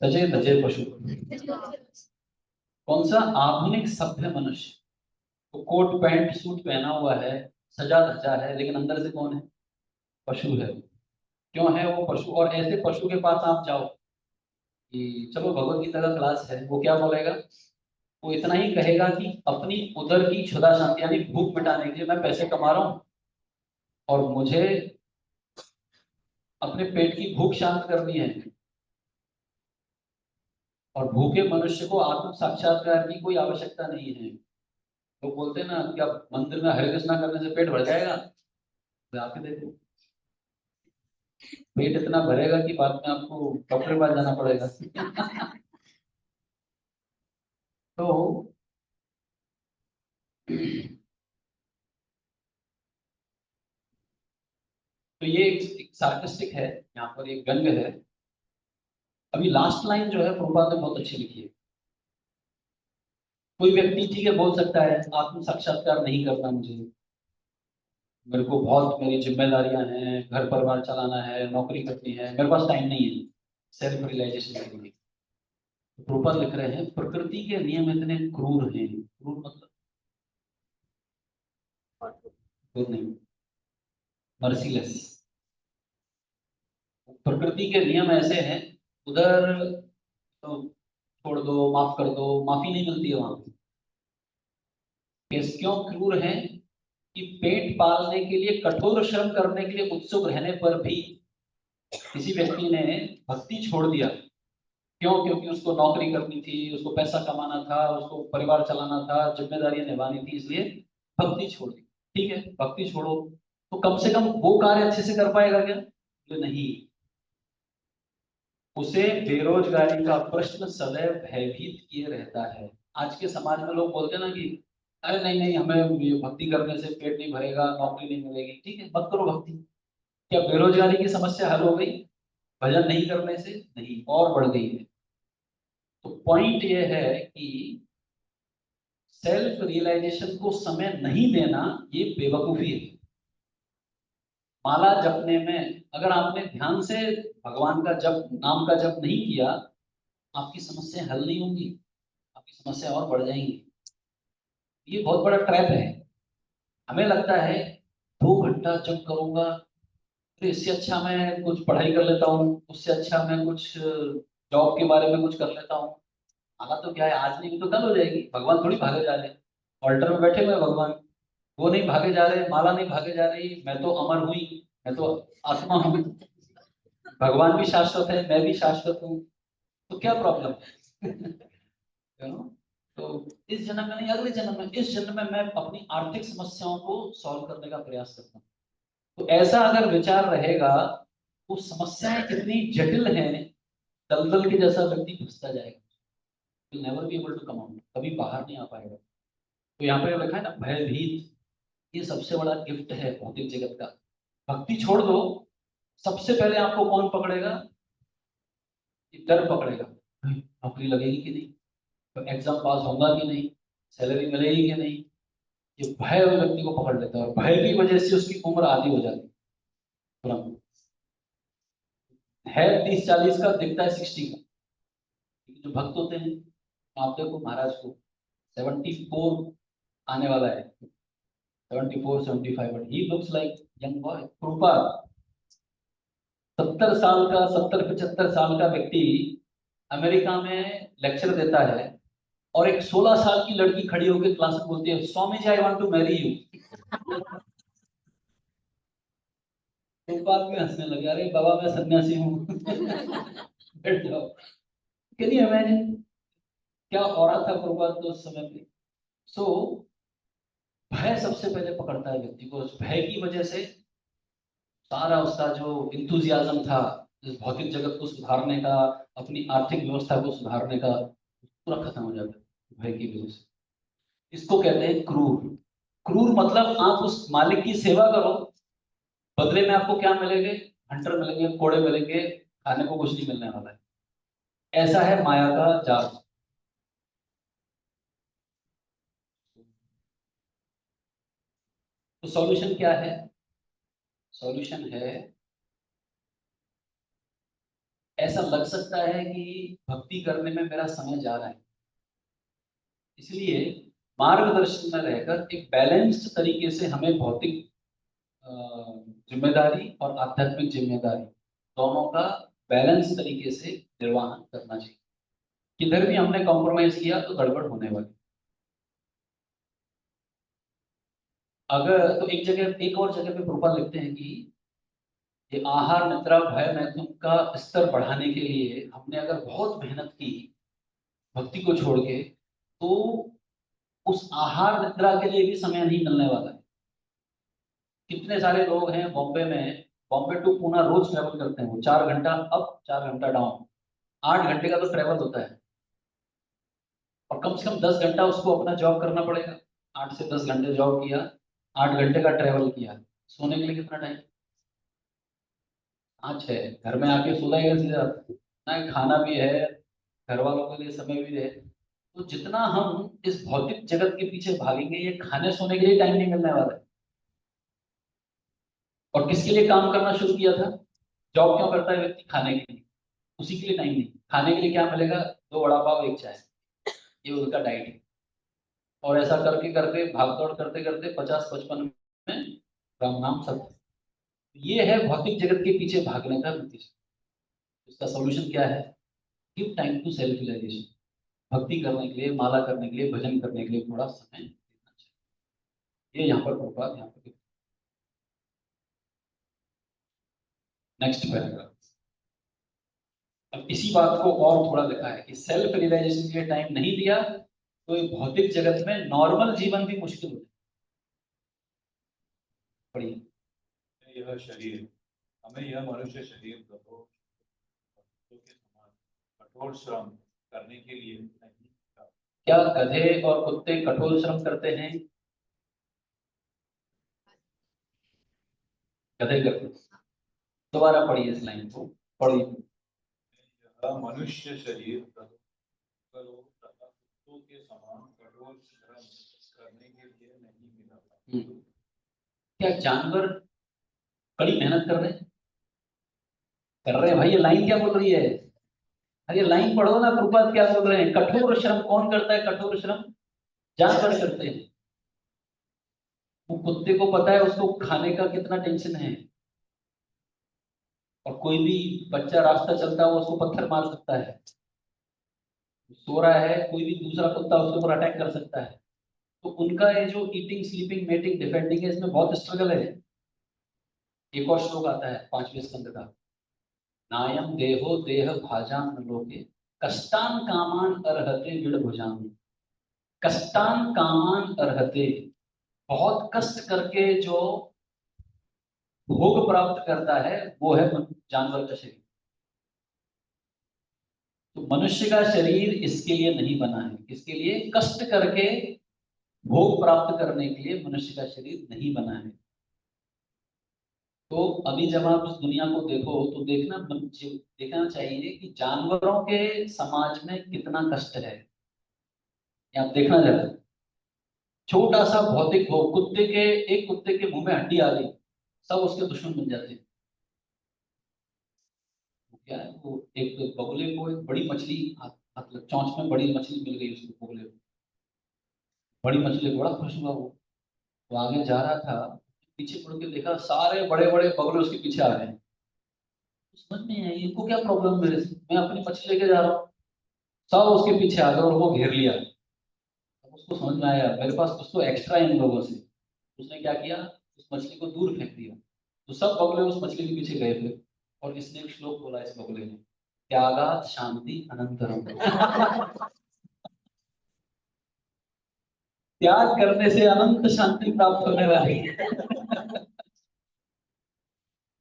सजे धजे पशु। कौन सा? आधुनिक सभ्य मनुष्य। तो कोट पैंट सूट पहना हुआ है, सजा धजा है, लेकिन अंदर से कौन है? पशु है। क्यों है वो पशु? और ऐसे पशु के पास आप जाओ कि चलो भगवत गीता का क्लास है, वो क्या बोलेगा? वो इतना ही कहेगा कि अपनी उदर की क्षुधा शांति, यानी भूख मिटाने के लिए मैं पैसे कमा रहा हूँ और मुझे अपने पेट की भूख शांत करनी है। और भूखे मनुष्य को आत्म साक्षात्कार की कोई आवश्यकता नहीं है। तो बोलते हैं ना, क्या मंदिर में हरे कृष्णा करने से पेट भर जाएगा? तो आके देखो, पेट इतना भरेगा कि बाद में आपको डॉक्टर के पास जाना पड़ेगा। तो तो ये एक सार्केस्टिक है, यहाँ पर एक व्यंग है। अभी लास्ट लाइन जो है प्रभुपाद ने बहुत अच्छी लिखी है। कोई व्यक्ति ठीक है बोल सकता है आत्म साक्षात्कार नहीं करना मुझे, मेरे को बहुत मेरी जिम्मेदारियां हैं, घर परिवार चलाना है, नौकरी करनी है, मेरे पास टाइम नहीं है सेल्फ रियलाइजेशन के लिए। तो प्रभुपाद लिख रहे हैं प्रकृति के नियम इतने क्रूर हैं। क्रूर मतलब क्रूर नहीं, मर्सीलेस। प्रकृति के नियम ऐसे हैं, उधर तो छोड़ दो, माफ कर दो, माफी नहीं मिलती है वहां पे। केस क्यों क्रूर हैं? कि पेट पालने के लिए कठोर श्रम करने के लिए उत्सुक रहने पर भी किसी व्यक्ति ने भक्ति छोड़ दिया। क्यों? क्योंकि उसको नौकरी करनी थी, उसको पैसा कमाना था, उसको परिवार चलाना था, जिम्मेदारियां निभानी थी, इसलिए भक्ति छोड़ दी। ठीक है, भक्ति छोड़ो तो कम से कम वो कार्य अच्छे से कर पाएगा क्या? तो नहीं, उसे बेरोजगारी का प्रश्न सदैव भयभीत किए रहता है। आज के समाज में लोग बोलते हैं ना कि अरे नहीं नहीं, हमें ये भक्ति करने से पेट नहीं भरेगा, नौकरी नहीं मिलेगी। ठीक है, मत करो भक्ति। क्या बेरोजगारी की समस्या हल हो गई भजन नहीं करने से? नहीं, और बढ़ गई है। तो पॉइंट ये है कि सेल्फ रियलाइजेशन को समय नहीं देना ये बेवकूफी है। माला जपने में अगर आपने ध्यान से भगवान का जप, नाम का जप नहीं किया, आपकी समस्या हल नहीं होंगी, आपकी समस्या और बढ़ जाएंगी। ये बहुत बड़ा ट्रैप है। हमें लगता है 2 घंटा जप करूंगा तो इससे अच्छा मैं कुछ पढ़ाई कर लेता हूँ, उससे अच्छा मैं कुछ जॉब के बारे में कुछ कर लेता हूँ। माला तो क्या है, आज नहीं तो कल हो जाएगी। भगवान थोड़ी भागे जा रहे हैं, ऑल्टर में बैठे हुए हैं भगवान, वो नहीं भागे जा रहे, माला नहीं भागे जा रही, मैं तो अमर हुई, मैं तो आत्मा हूँ, भगवान भी शाश्वत है, मैं भी शाश्वत हूँ, तो क्या प्रॉब्लम है? you know? तो इस जन्म में नहीं, अगले जन्म में, इस जन्म में मैं अपनी आर्थिक समस्याओं को सॉल्व करने का प्रयास करता हूँ। तो ऐसा अगर विचार रहेगा तो समस्याएं कितनी जटिल हैं, दलदल के जैसा व्यक्ति फंसता जाएगा, will never be able to come out, कभी बाहर नहीं आ पाएगा। तो यहाँ पे लिखा है ना, भयभीत, ये सबसे बड़ा गिफ्ट है भौतिक जगत का। भक्ति छोड़ दो, सबसे पहले आपको कौन पकड़ेगा? ये डर पकड़ेगा, नौकरी लगेगी कि नहीं, तो एग्जाम पास होगा कि नहीं, सैलरी मिलेगी कि नहीं। ये भय व्यक्ति को पकड़ लेता है और भय की वजह से उसकी उम्र आधी हो जाती है तुरंत। है 30-40 का, दिखता है 60 का। जो भक्त होते हैं, आप देखो महाराज को 74 आने वाला है, 74-75, but he looks like young boy. कृपा 70 साल का, 70-75 साल का व्यक्ति अमेरिका में लेक्चर देता है और एक 16 साल की लड़की खड़ी होकर क्लास में बोलती है, Swami ji I want to marry you. एक बात में हंसने लगे, अरे बाबा मैं सन्यासी हूँ। बैठ जाओ। कैन यू इमेजिन क्या हो रहा था प्रभुपाद उस समय पे? सो भय सबसे पहले पकड़ता है व्यक्ति को। उस भय की वजह से सारा उसका जो इंथुजियाज्म था इस भौतिक जगत को सुधारने का, अपनी आर्थिक व्यवस्था को सुधारने का, पूरा खत्म हो जाता है भय की वजह से। इसको कहते हैं क्रूर। क्रूर मतलब आप उस मालिक की सेवा करो, बदले में आपको क्या मिलेंगे? हंटर मिलेंगे, कोड़े मिलेंगे, खाने को कुछ नहीं मिलने वाला है। ऐसा है माया का जाल। तो सॉल्यूशन क्या है? सॉल्यूशन है, ऐसा लग सकता है कि भक्ति करने में मेरा समय जा रहा है, इसलिए मार्गदर्शन में रहकर एक बैलेंस्ड तरीके से हमें भौतिक अ, जिम्मेदारी और आध्यात्मिक जिम्मेदारी दोनों का बैलेंस तरीके से निर्वहन करना चाहिए। किधर भी हमने कॉम्प्रोमाइज किया तो गड़बड़ होने वाली। अगर तो एक जगह, एक और जगह पे प्रभुपाद लिखते हैं कि ये आहार निद्रा भय मैथुन का स्तर बढ़ाने के लिए हमने अगर बहुत मेहनत की भक्ति को छोड़ के, तो उस आहार निद्रा के लिए भी समय नहीं मिलने वाला है। कितने सारे लोग हैं बॉम्बे में, बॉम्बे टू पूना रोज ट्रेवल करते हैं, वो 4 घंटा अप 4 घंटा डाउन, 8 घंटे का तो ट्रेवल होता है, और कम से कम 10 घंटा उसको अपना जॉब करना पड़ेगा। 8 से 10 घंटे जॉब किया, 8 घंटे का ट्रेवल किया, सोने के लिए कितना टाइम? 5 है, घर में आके सोना ही कैसे जाता ना, खाना भी है, घर वालों के लिए समय भी है। तो जितना हम इस भौतिक जगत के पीछे भागेंगे, ये खाने सोने के लिए टाइम नहीं मिलने वाला है। और किसके लिए काम करना शुरू किया था? जॉब क्यों करता है व्यक्ति? खाने के लिए। उसी के लिए टाइम नहीं। खाने के लिए क्या मिलेगा? 2 वड़ा पाव 1 चाय, ये उसका डाइट है। और ऐसा करके करके भाग दौड़ करते करते 50-55 में राम नाम सब। ये है भौतिक जगत के पीछे भागने का नतीजा। इसका सॉल्यूशन क्या है? Give time to self realisation. भक्ति करने के लिए, माला करने के लिए, भजन करने के लिए थोड़ा समय देना चाहिए। ये यहाँ पर प्रभुपाद यहाँ पर। Next paragraph. अब इसी बात को और थोड़ा लिखा है कि सेल्फ रियलाइजेशन के लिए टाइम नहीं दिया तो ये भौतिक जगत में नॉर्मल जीवन भी मुश्किल हो जाए। पढ़िए। यह शरीर, हमें यह मनुष्य शरीर गधों के समान कठोर श्रम करने के लिए नहीं मिला। क्या गधे और कुत्ते कठोर श्रम करते हैं? गधे करते हैं। दोबारा पढ़िए इस लाइन को, पढ़िए। यह मनुष्य शरीर गधों तथा कुत्तों के समान कठोर श्रम करने के लिए नहीं मिला। क्या जानवर कड़ी मेहनत कर रहे हैं? कर रहे हैं भाई। ये लाइन क्या बोल रही है? अरे लाइन पढ़ो ना, प्रभुपाद क्या बोल रहे हैं? कठोर श्रम कौन करता है? कठोर श्रम जानवर करते हैं। वो कुत्ते को पता है उसको खाने का कितना टेंशन है, और कोई भी बच्चा रास्ता चलता है वो उसको पत्थर मार सकता है। सो रहा है, कोई भी दूसरा कुत्ता उसके ऊपर अटैक कर सकता है। तो उनका ये जो ईटिंग स्लीपिंग मेटिंग डिफेंडिंग है, इसमें बहुत स्ट्रगल है। एक और श्लोक आता है 5वें स्कंद का, नायम देहो देह भाजान लोके कष्टान कामान अर्हते विड़ भुजान। कष्टान कामान अर्हते, बहुत कष्ट करके जो भोग प्राप्त करता है वो है जानवर का शरीर। तो मनुष्य का शरीर इसके लिए नहीं बना है। किसके लिए? कष्ट करके भोग प्राप्त करने के लिए मनुष्य का शरीर नहीं बना है। तो अभी जब आप इस दुनिया को देखो तो देखना चाहिए कि जानवरों के समाज में कितना कष्ट है, ये आप देखना चाहते हैं। छोटा सा भौतिक भोग, एक कुत्ते के मुंह में हड्डी आ गई, सब उसके दुश्मन बन जाते हैं। क्या है वो, एक बगुले को एक बड़ी मछली, मतलब चोंच में बड़ी मछली मिल गई उसको, बगुले को बड़ी मछली, बड़ा खुश हुआ वो आगे जा रहा था, पीछे मुड़ के देखा सारे बड़े बड़े बगुले उसके पीछे आ रहे हैं। समझ नहीं आई इनको क्या प्रॉब्लम मेरे से, मैं अपनी मछली लेके जा रहा हूँ। सब उसके पीछे आ गए और वो घेर लिया। अब उसको समझ में आया मेरे पास कुछ तो एक्स्ट्रा इन लोगों से। उसने क्या किया, उस मछली को दूर फेंक दिया। तो सब बगुले उस मछली के पीछे गए थे, और इसने एक श्लोक बोला इस बगुले ने, त्यागात शांति अनंतरम। त्याग करने से अनंत शांति प्राप्त होने वाली है।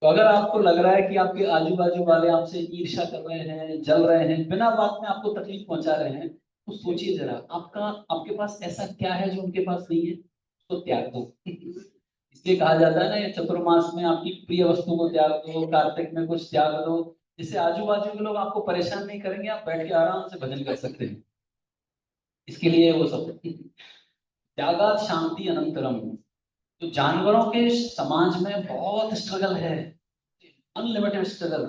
तो अगर आपको लग रहा है कि आपके आजू बाजू वाले आपसे ईर्ष्या कर रहे हैं, जल रहे हैं, बिना बात में आपको तकलीफ पहुंचा रहे हैं, तो सोचिए जरा, आपके पास ऐसा क्या है जो उनके पास नहीं है, तो त्याग दो। इसलिए कहा जाता है ना, ये चतुर्मास में आपकी प्रिय वस्तु को त्याग दो, कार्तिक में कुछ त्याग दो, जिससे आजू बाजू के लोग आपको परेशान नहीं करेंगे, आप बैठ के आराम से भजन कर सकते हैं। इसके लिए वो सब त्यागात शांति अनंतरम। तो जानवरों के समाज में बहुत स्ट्रगल है, अनलिमिटेड स्ट्रगल।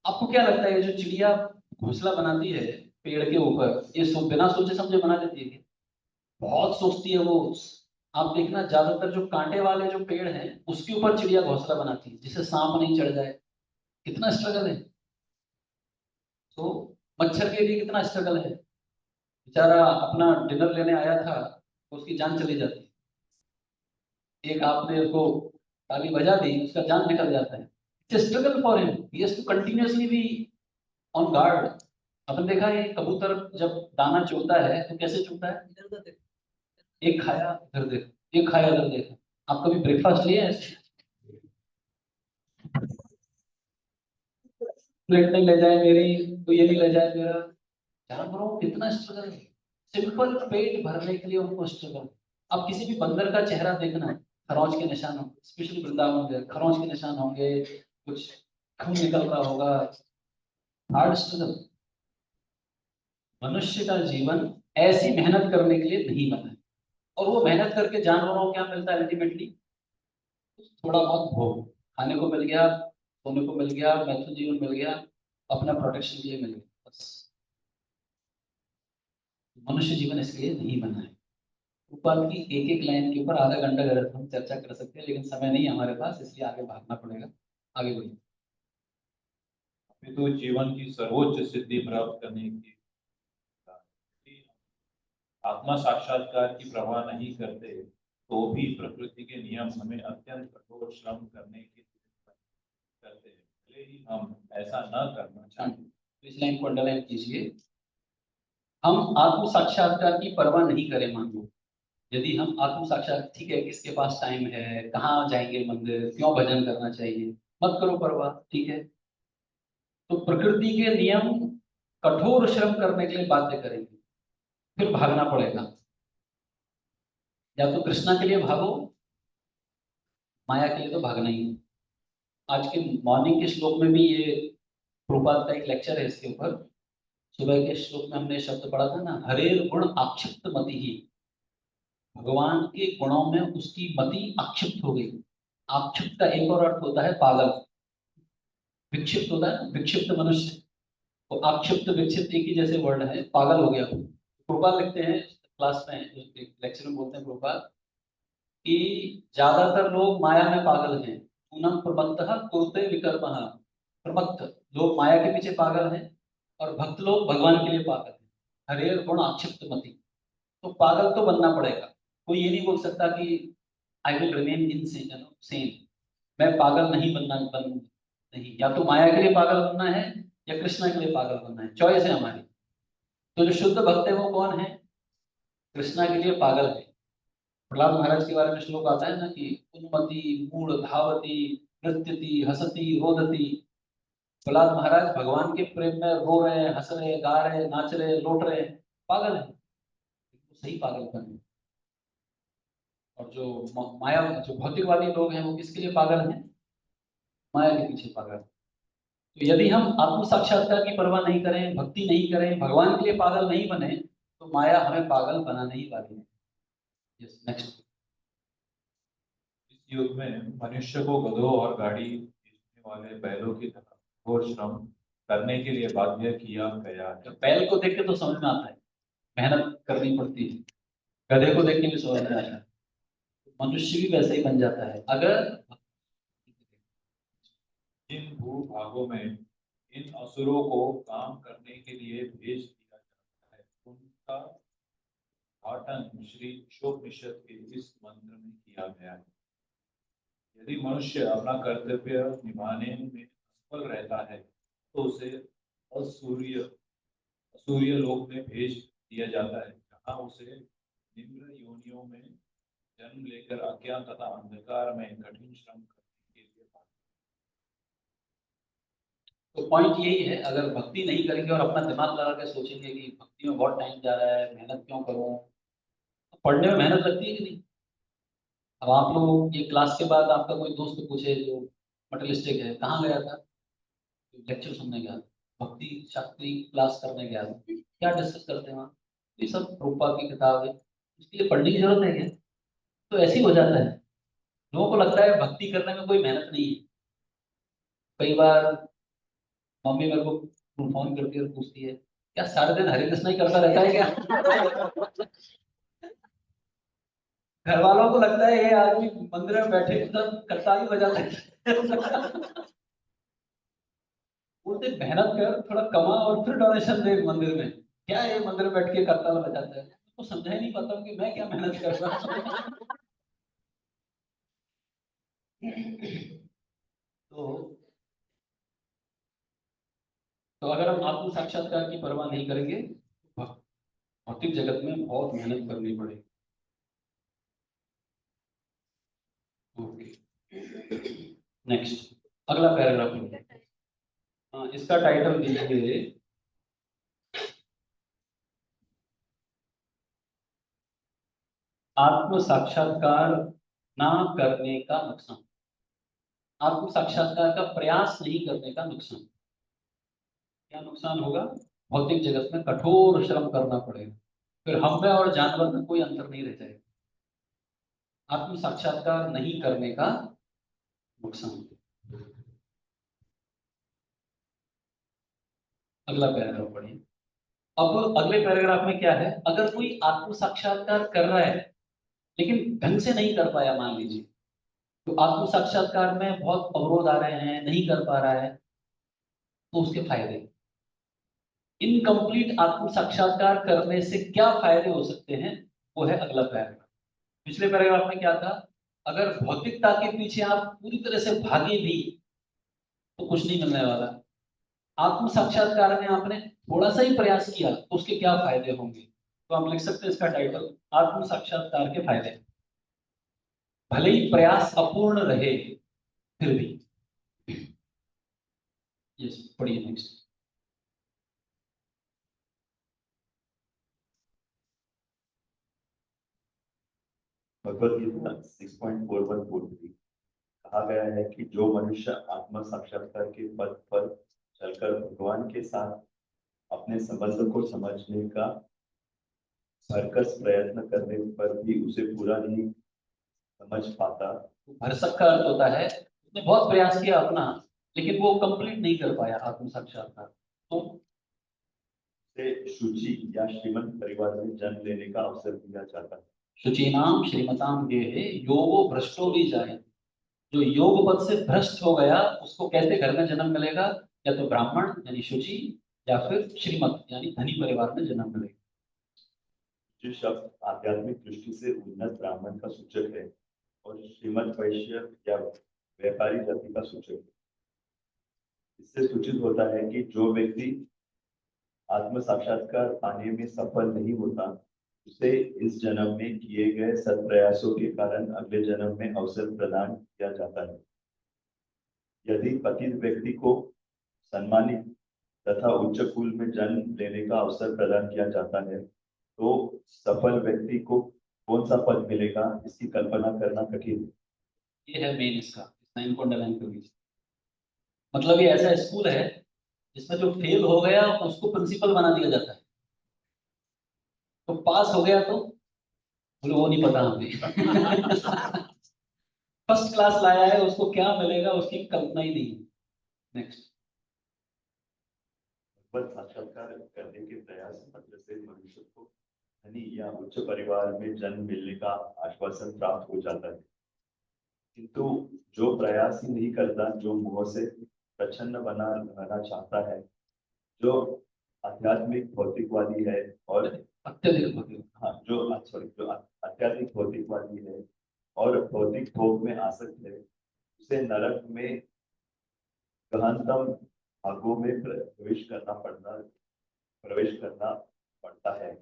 आपको क्या लगता है, ये जो चिड़िया घोंसला बनाती है पेड़ के ऊपर, ये बिना सोचे समझे बना देती है क्या? बहुत सोचती है वो। आप देखना, ज्यादातर जो कांटे वाले जो पेड़ हैं उसके ऊपर चिड़िया घोंसला बनाती है, जिससे सांप नहीं चढ़ जाए। कितना स्ट्रगल है। तो मच्छर के लिए कितना स्ट्रगल है, बेचारा अपना डिनर लेने आया था, उसकी जान चली जाती है। एक आपने उसको ताली बजा दी, उसका जान निकल जाता है। It's struggle for him, he has to continuously be on guard. आपने देखा है कबूतर जब दाना चुगता है तो कैसे चुगता है, इधर उधर देख, एक खाया इधर देख, एक खाया इधर देख। आप कभी ब्रेकफास्ट लिए ऐसे? प्लेट नहीं ले जाए मेरी, तो ये नहीं ले जाए मेरा। जानवरों को कितना स्ट्रगल है, सिंपल पेट भरने के लिए उनको स्ट्रगल। अब किसी भी बंदर का चेहरा देखना, खरोंच के निशान होंगे, स्पेशली वृंदावन में खरोंच के निशान होंगे, कुछ खून निकल रहा होगा, हार्ड स्ट्रगल। मनुष्य का जीवन ऐसी मेहनत करने के लिए नहीं बना है। और वो मेहनत करके जानवरों को क्या मिलता है अल्टीमेटली, थोड़ा बहुत भोग, खाने को मिल गया, सोने को मिल गया, मैथुन जीवन मिल गया, अपना प्रोटेक्शन के लिए मिल गया, बस। मनुष्य जीवन इसलिए नहीं बना है। ऊपर की एक एक लाइन के ऊपर आधा घंटा अगर हम चर्चा कर सकते हैं, लेकिन समय नहीं है हमारे पास, इसलिए आगे भागना पड़ेगा। आगे बढ़िए। तो जीवन की सर्वोच्च सिद्धि प्राप्त करने की आत्मा साक्षात्कार की परवाह नहीं करते, तो भी प्रकृति के नियम हमें अत्यंत कठोर श्रम करने की करते हैं, भले ही हम ऐसा न करना चाहें। तो इस लाइन को अंडरलाइन कीजिए। हम आत्म साक्षात्कार की परवाह नहीं करें, मान लो यदि हम आत्म साक्षात, ठीक है, किसके पास टाइम है, कहाँ जाएंगे मंदिर, क्यों भजन करना चाहिए, मत करो परवाह, ठीक है। तो प्रकृति के नियम कठोर श्रम करने के लिए बाध्य करेंगे, फिर भागना पड़ेगा। या तो कृष्णा के लिए भागो, माया के लिए तो भागना ही है। आज के मॉर्निंग के श्लोक में भी ये प्रभुपाद का एक लेक्चर है इसके ऊपर। सुबह के श्लोक में हमने शब्द पढ़ा था ना, हरेर गुण आक्षिप्त मति ही। भगवान के गुणों में उसकी मति आक्षिप्त हो गई। आक्षिप्त का एक और अर्थ होता है पागल, विक्षिप्त होता है ना, विक्षिप्त मनुष्य। तो आक्षिप्त विक्षिप्त एक ही जैसे वर्ड है, पागल हो गया। प्रोपाल लिखते हैं क्लास में, लेक्चर में बोलते हैं प्रोपाल कि ज्यादातर लोग माया में पागल हैं। पूनम प्रमत्तः कुरुते विकल्पः। प्रमत्त लोग माया के पीछे पागल हैं, और भक्त लोग भगवान के लिए पागल हैं। हरेर गुण आक्षिप्त मति। तो पागल तो बनना पड़ेगा। कोई ये नहीं बोल सकता कि I will remain in same, मैं पागल नहीं बनूंगा। नहीं, या तो माया के लिए पागल बनना है या कृष्णा के लिए पागल बनना है, चॉइस है हमारी। तो जो शुद्ध भक्त है वो कौन है, कृष्णा के लिए पागल है। प्रहलाद महाराज के बारे में श्लोक आता है ना कि उन्मति मूढ़ धावती नृत्यति हसती रोदती। प्रहलाद महाराज भगवान के प्रेम में रो रहे हैं, हंस रहे हैं, गा रहे हैं, नाच रहे हैं, लौट रहे हैं, पागल है। तो सही पागलपन है। और जो माया, जो भौतिकवादी लोग हैं वो किसके लिए पागल हैं, माया के पीछे पागल। तो यदि हम आत्म साक्षात्कार की परवाह नहीं करें, भक्ति नहीं करें, भगवान के लिए पागल नहीं बने, तो माया हमें पागल बनाने ही वाली है। Yes, next. इस युग में मनुष्य को गधों और गाड़ी खींचने वाले बैलों की तरह घोर श्रम करने के लिए बाध्य किया गया है। बैल को देख के तो समझ में आता है, मेहनत करनी पड़ती है। गधे को देख के भी समझ में आता है। मनुष्य भी वैसे ही बन जाता है अगर। जिन भूभागों में इन असुरों को काम करने के लिए भेज दिया जाता है, उनका उद्घाटन श्री उपनिषद के इस मंत्र में किया गया है। यदि मनुष्य अपना कर्तव्य निभाने में असफल रहता है, तो उसे असूर्य असूर्य लोक में भेज दिया जाता है, जहाँ उसे निम्न योनियों में जन्म लेकर अज्ञान तथा अंधकार में कठिन श्रम करने के लिए तो पॉइंट यही है, अगर भक्ति नहीं करेंगे और अपना दिमाग लगा के सोचेंगे कि भक्ति में बहुत टाइम जा रहा है, मेहनत क्यों करूं, तो पढ़ने में मेहनत लगती है कि नहीं। अब आप लोग ये क्लास के बाद आपका कोई दोस्त पूछे जो मटेरियलिस्टिक है, कहाँ गया था, लेक्चर सुनने गया था, भक्ति शास्त्री क्लास करने गया था, क्या डिस्कस करते हैं वहाँ, ये सब रूपा की किताब है, इसके लिए पढ़ने की जरूरत है क्या। तो ऐसे ही हो जाता है, लोगों को लगता है भक्ति करने में कोई मेहनत नहीं है। कई बार मम्मी मेरे को फोन करती है और पूछती है, क्या सारे दिन हरे कृष्णा ही करता रहता है क्या। घर वालों को लगता है ये आदमी मंदिर में बैठे सब करताली बजाता है। बोलते मेहनत कर, थोड़ा कमा और फिर डोनेशन दे मंदिर में, क्या ये मंदिर में बैठ के करताल बजाता है, तो समझा ही नहीं पाता कि मैं क्या मेहनत कर रहा हूँ। तो तो अगर हम आत्म साक्षात्कार की परवाह नहीं करेंगे तो भौतिक जगत में बहुत मेहनत करनी पड़ेगी। ओके, नेक्स्ट, अगला पैराग्राफ। हाँ, इसका टाइटल दीजिए आत्म साक्षात्कार ना करने का नुकसान। आत्म साक्षात्कार का प्रयास नहीं करने का नुकसान, क्या नुकसान होगा, भौतिक जगत में कठोर श्रम करना पड़ेगा, फिर हम में और जानवर में कोई अंतर नहीं रह जाएगा। आत्म साक्षात्कार नहीं करने का नुकसान। अगला पैराग्राफ पढ़िए। अब अगले पैराग्राफ में क्या है, अगर कोई आत्म साक्षात्कार कर रहा है लेकिन ढंग से नहीं कर पाया, मान लीजिए तो आत्म साक्षात्कार में बहुत अवरोध आ रहे हैं, नहीं कर पा रहा है, तो उसके फायदे, इनकम्प्लीट आत्म साक्षात्कार करने से क्या फायदे हो सकते हैं, वो है अगला पैराग्राफ। पिछले पैराग्राफ में क्या था, अगर भौतिकता के पीछे आप पूरी तरह से भागे भी तो कुछ नहीं मिलने वाला। आत्म साक्षात्कार में आपने थोड़ा सा ही प्रयास किया तो उसके क्या फायदे होंगे, तो हम लिख सकते हैं इसका टाइटल आत्म साक्षात्कार के फायदे। भले ही प्रयास अपूर्ण रहे फिर भी। यस, पढ़िए नेक्स्ट। भगवत गीता 6.4143 कहा गया है कि जो मनुष्य आत्म साक्षात्कार के पथ पर चलकर भगवान के साथ अपने संबंध को समझने का सरकस प्रयत्न करने पर भी उसे पूरा नहीं समझ पाता, भरसक का अर्थ होता है उसने बहुत प्रयास किया अपना, लेकिन वो कंप्लीट नहीं कर पाया आत्म साक्षात्कार, तो उसे शुचि या श्रीमंत परिवार में जन्म लेने का अवसर दिया जाता है। शुचीनाम श्रीमताम गेहे योगो भ्रष्टो भी जाए, जो योग पद से भ्रष्ट हो गया उसको कैसे घर में जन्म मिलेगा, या तो ब्राह्मण यानी शुचि, या फिर श्रीमत यानी धनी परिवार में जन्म मिलेगा। जो शब्द आध्यात्मिक दृष्टि से उन्नत ब्राह्मण का सूचक है और श्रीमंत वैश्य या व्यापारी जाति का सूचक है। इससे सूचित होता है कि जो व्यक्ति आत्म साक्षात्कार पाने में सफल नहीं होता, उसे इस जन्म में किए गए सत्प्रयासों के कारण अगले जन्म में अवसर प्रदान किया जाता है। यदि पतित व्यक्ति को सम्मानित तथा उच्च कुल में जन्म लेने का अवसर प्रदान किया जाता है, तो सफल व्यक्ति को कौन सा पद मिलेगा, इसकी कल्पना करना कठिन है। ये है मेन इसका, इस लाइन को अंडरलाइन कर लीजिए। मतलब ये ऐसा स्कूल है जिसमें जो फेल हो गया उसको प्रिंसिपल बना दिया जाता है, तो पास हो गया तो बोले वो नहीं पता हमें। फर्स्ट क्लास लाया है, उसको क्या मिलेगा उसकी कल्पना ही नहीं है। नेक्स्ट। भगवत साक्षात्कार करने के प्रयास पत्र से मनुष्य को धनी या उच्च परिवार में जन्म मिलने का आश्वासन प्राप्त हो जाता है, किंतु जो प्रयास ही नहीं करता, जो मोह से प्रच्छन्न बना रहना चाहता है, जो आध्यात्मिक भौतिकवादी है और अत्यधिक भक्ति। हाँ जो सॉरी जो आध्यात्मिक भौतिकवादी है और भौतिक भोग में आसक्त है, उसे नरक में गहनतम भागों में प्रवेश करना पड़ता है,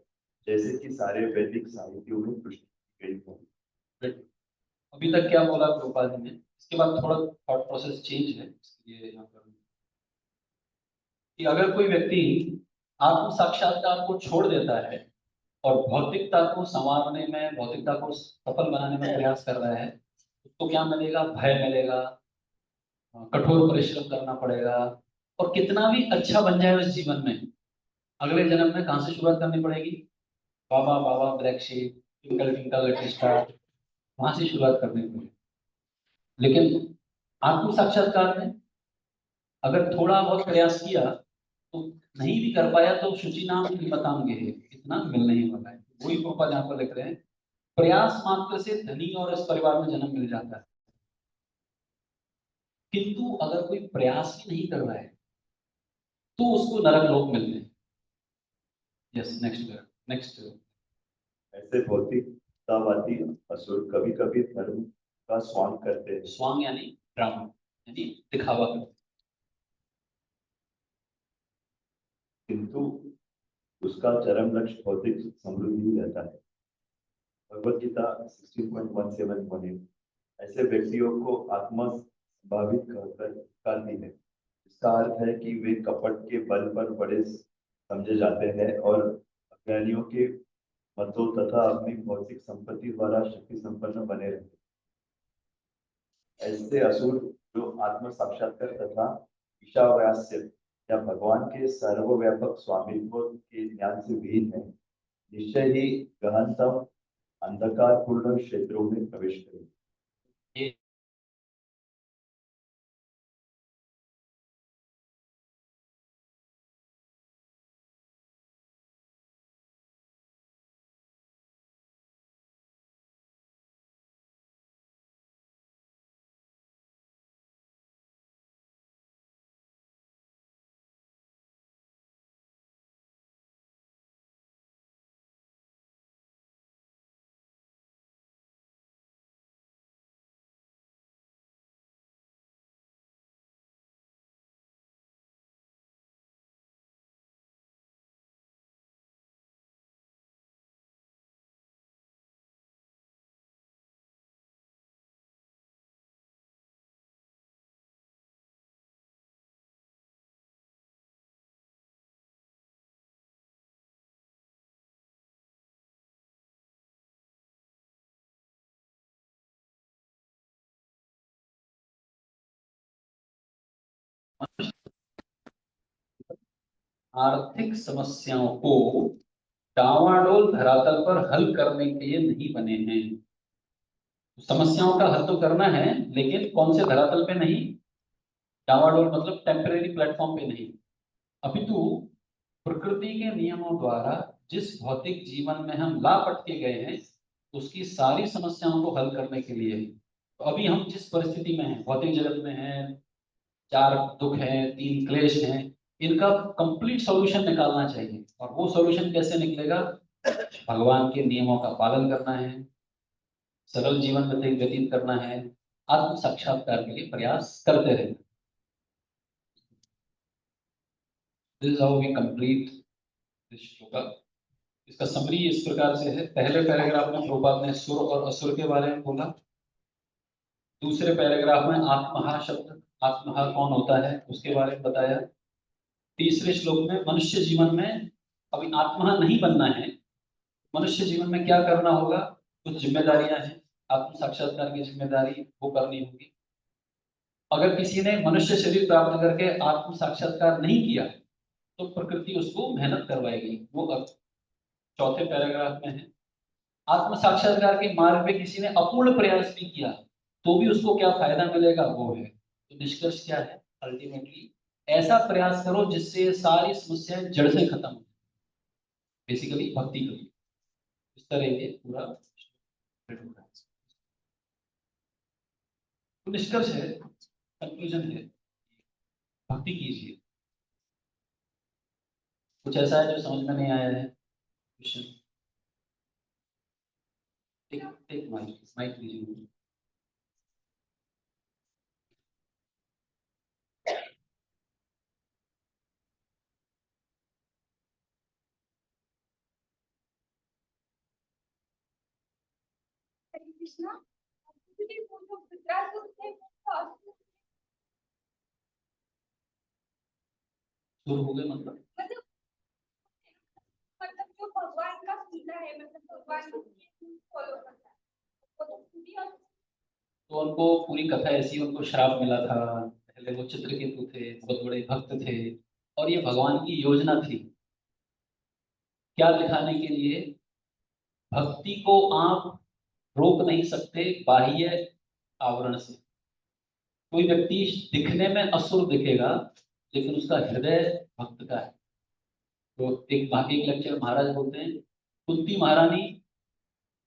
जैसे कि सारे वैदिक साहित्यों में पुष्टि की गई है। अभी तक क्या बोला प्रभुपाद जी ने, इसके बाद थोड़ा थॉट प्रोसेस चेंज है, इसलिए यहाँ पर कि अगर कोई व्यक्ति आत्म साक्षात्कार को छोड़ देता है और भौतिकता को संवारने में, भौतिकता को सफल बनाने में प्रयास कर रहा है, उसको क्या मिलेगा? भय मिलेगा, कठोर परिश्रम करना पड़ेगा, और कितना भी अच्छा बन जाए उस जीवन में, अगले जन्म में कहाँ से शुरुआत करनी पड़ेगी? Baa baa black sheep, twinkle twinkle little star, वहां से शुरुआत करनी पड़ेगी। लेकिन आत्म साक्षात्कार में अगर थोड़ा बहुत प्रयास किया तो नहीं भी कर पाया तो शुचि नाम हिम्मताम गे, इतना मिल नहीं वाला है। वही प्रोपा यहाँ पर लिख रहे हैं, प्रयास मात्र से धनी और इस परिवार में जन्म मिल जाता है। किंतु अगर कोई प्रयास भी नहीं कर रहा है तो उसको नरक लोक मिलते हैं। Yes, next. ऐसे भौतिकतावादी असुर कभी कभी धर्म का स्वांग करते हैं। स्वांग यानी ड्रामा, यानी दिखावा करते हैं। किंतु उसका चरम लक्ष्य भौतिक समृद्धि ही रहता है। भगवत गीता 16.17 ऐसे व्यक्तियों को आत्मा संभावित कहती है। इसका अर्थ है कि वे कपट के बल पर बड़े समझे जाते हैं और अज्ञानियों के मतों तथा अपनी भौतिक संपत्ति द्वारा शक्ति संपन्न बने रहते हैं। ऐसे असुर जो आत्म साक्षात्कार तथा ईशावास्य या भगवान के सर्वव्यापक स्वामित्व के ज्ञान से विहीन है, निश्चय ही गहनतम अंधकारपूर्ण क्षेत्रों में प्रवेश करें। ये आर्थिक समस्याओं को डावाडोल धरातल पर हल करने के लिए नहीं बने हैं। समस्याओं का हल तो करना है, लेकिन कौन से धरातल पे नहीं? डावाडोल मतलब टेम्परेरी प्लेटफॉर्म पे नहीं, अपितु प्रकृति के नियमों द्वारा जिस भौतिक जीवन में हम लापट के गए हैं, उसकी सारी समस्याओं को हल करने के लिए। तो अभी हम जिस परिस्थिति में हैं, भौतिक जगत में हैं, 4 दुख हैं, 3 क्लेश हैं, इनका कंप्लीट सॉल्यूशन निकालना चाहिए। और वो सॉल्यूशन कैसे निकलेगा? भगवान के नियमों का पालन करना है, सरल जीवन व्यतीत करना है, आत्म साक्षात्कार के लिए प्रयास करते रहना। This is how we complete this shloka. इसका समरी इस प्रकार से है। पहले पैराग्राफ में प्रभुपाद ने सुर और असुर के बारे में बोला। दूसरे पैराग्राफ में आत्महा शब्द, आत्महा कौन होता है उसके बारे में बताया। तीसरे श्लोक में मनुष्य जीवन में अभी आत्मा नहीं बनना है, मनुष्य जीवन में क्या करना होगा, कुछ जिम्मेदारियां हैं, आत्म साक्षात्कार की जिम्मेदारी वो करनी होगी। अगर किसी ने मनुष्य शरीर प्राप्त करके आत्म साक्षात्कार नहीं किया तो प्रकृति उसको मेहनत करवाएगी, वो अब चौथे पैराग्राफ में है। आत्म साक्षात्कार के मार्ग में किसी ने अपूर्ण प्रयास भी किया तो भी उसको क्या फायदा मिलेगा, वो है। तो निष्कर्ष क्या है? अल्टीमेटली ऐसा प्रयास करो जिससे सारी समस्याएं जड़ से खत्म हो, बेसिकली भक्ति करो। इस तरह ये पूरा तो निष्कर्ष है, कंक्लूजन है, भक्ति कीजिए। कुछ ऐसा है जो समझ में नहीं आया है? क्वेश्चन? टेक माइक, माइक लीजिए। Hare Krishna. Today, one of the graduates came to us. शुरू हो गए मतलब मतलब जो भगवान का सीधा है, मतलब भगवान को फॉलो करता है, वो तो पूरी और तो उनको पूरी कथा ऐसी, उनको श्राप मिला था। पहले वो चित्रकेतु थे, बहुत बड़े भक्त थे, और ये भगवान की योजना थी क्या दिखाने के लिए, भक्ति को आप रोक नहीं सकते बाह्य आवरण से। कोई व्यक्ति दिखने में असुर दिखेगा लेकिन उसका हृदय भक्त का है। तो एक लेक्चर महाराज बोलते हैं, कुंती महारानी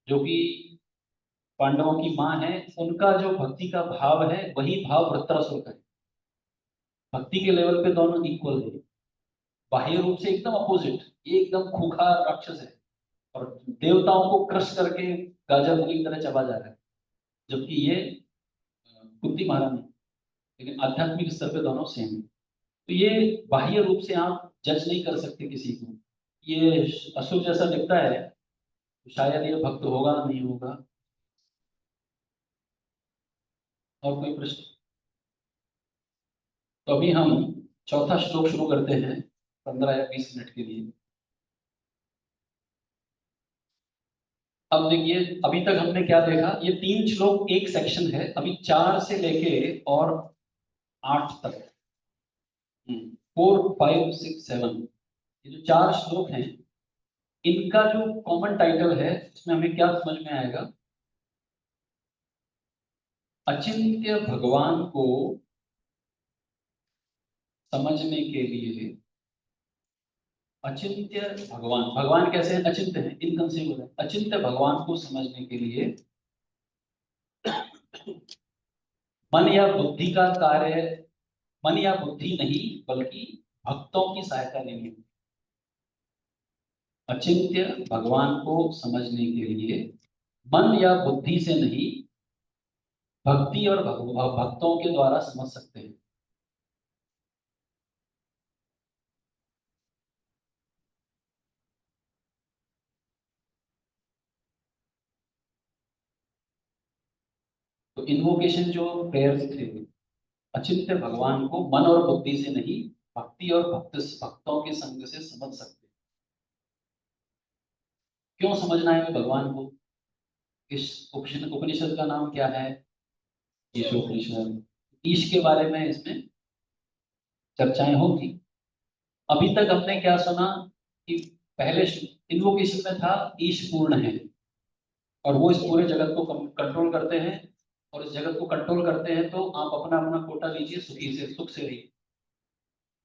जो कि पांडवों की माँ है, उनका जो भक्ति का भाव है वही भाव वृत्रासुर का है। भक्ति के लेवल पे दोनों इक्वल है, बाह्य रूप से एकदम अपोजिट। ये एकदम खूंखार राक्षस है और देवताओं को क्रश करके गाजर मूली की तरह चबा जा रहा है, जबकि ये कुंती महारानी, लेकिन आध्यात्मिक स्तर पे दोनों सेम है। तो ये बाह्य रूप से आप जज नहीं कर सकते किसी को। ये असुर जैसा दिखता है तो शायद ये भक्त होगा नहीं होगा। और कोई प्रश्न? तो अभी हम चौथा श्लोक शुरू करते हैं 15 या 20 मिनट के लिए। अब देखिए, अभी तक हमने क्या देखा, ये 3 श्लोक एक सेक्शन है, अभी 4 से लेके और 8 तक, 4, 5, 6, 7, ये जो 4 श्लोक हैं, इनका जो कॉमन टाइटल है इसमें हमें क्या समझ में आएगा, अचिंत्य भगवान को समझने के लिए। अचिंत्य भगवान, भगवान कैसे हैं? अचिंत्य है, इनकंसीवेबल है। अचिंत्य भगवान को समझने के लिए मन या बुद्धि का कार्य, मन या बुद्धि नहीं बल्कि भक्तों की सहायता लेनी होगी। अचिंत्य भगवान को समझने के लिए मन या बुद्धि से नहीं, भक्ति और भक्तों के द्वारा समझ सकते हैं। तो इन्वोकेशन जो प्रेयर्स थे, अचिंत्य भगवान को मन और बुद्धि से नहीं, भक्ति और भक्तों के संग से समझ सकते हैं। क्यों समझना है भगवान को? इस उपनिषद का नाम क्या है? ईशोपनिषद। ईश के बारे में इसमें चर्चाएं होंगी। अभी तक हमने क्या सुना कि पहले इन्वोकेशन में था ईश पूर्ण है और वो इस पूरे जगत को कंट्रोल करते हैं, और इस जगत को कंट्रोल करते हैं तो आप अपना अपना कोटा लीजिए, सुखी से सुख से रहिए।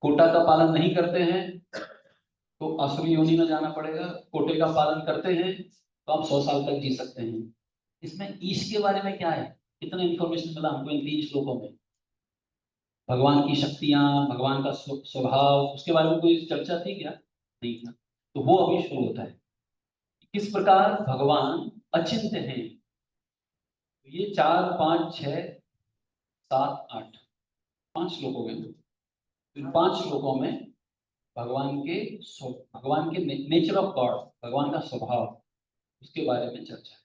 कोटा का पालन नहीं करते हैं तो असुरी योनि में जाना पड़ेगा, कोटे का पालन करते हैं तो आप 100 साल तक जी सकते हैं। इसमें ईश के बारे में क्या है, कितना इंफॉर्मेशन मिला हमको इन 3 श्लोकों में? भगवान की शक्तियां, भगवान का स्वभाव, उसके बारे में कोई चर्चा थी क्या? नहीं था। तो वो अभी शुरू होता है, किस प्रकार भगवान अचिंत्य हैं। तो ये 4, 5, 6, 7, 8, 5 श्लोक हो गए। तो इन 5 श्लोकों में भगवान के नेचर ऑफ गॉड, भगवान का स्वभाव, उसके बारे में चर्चा है।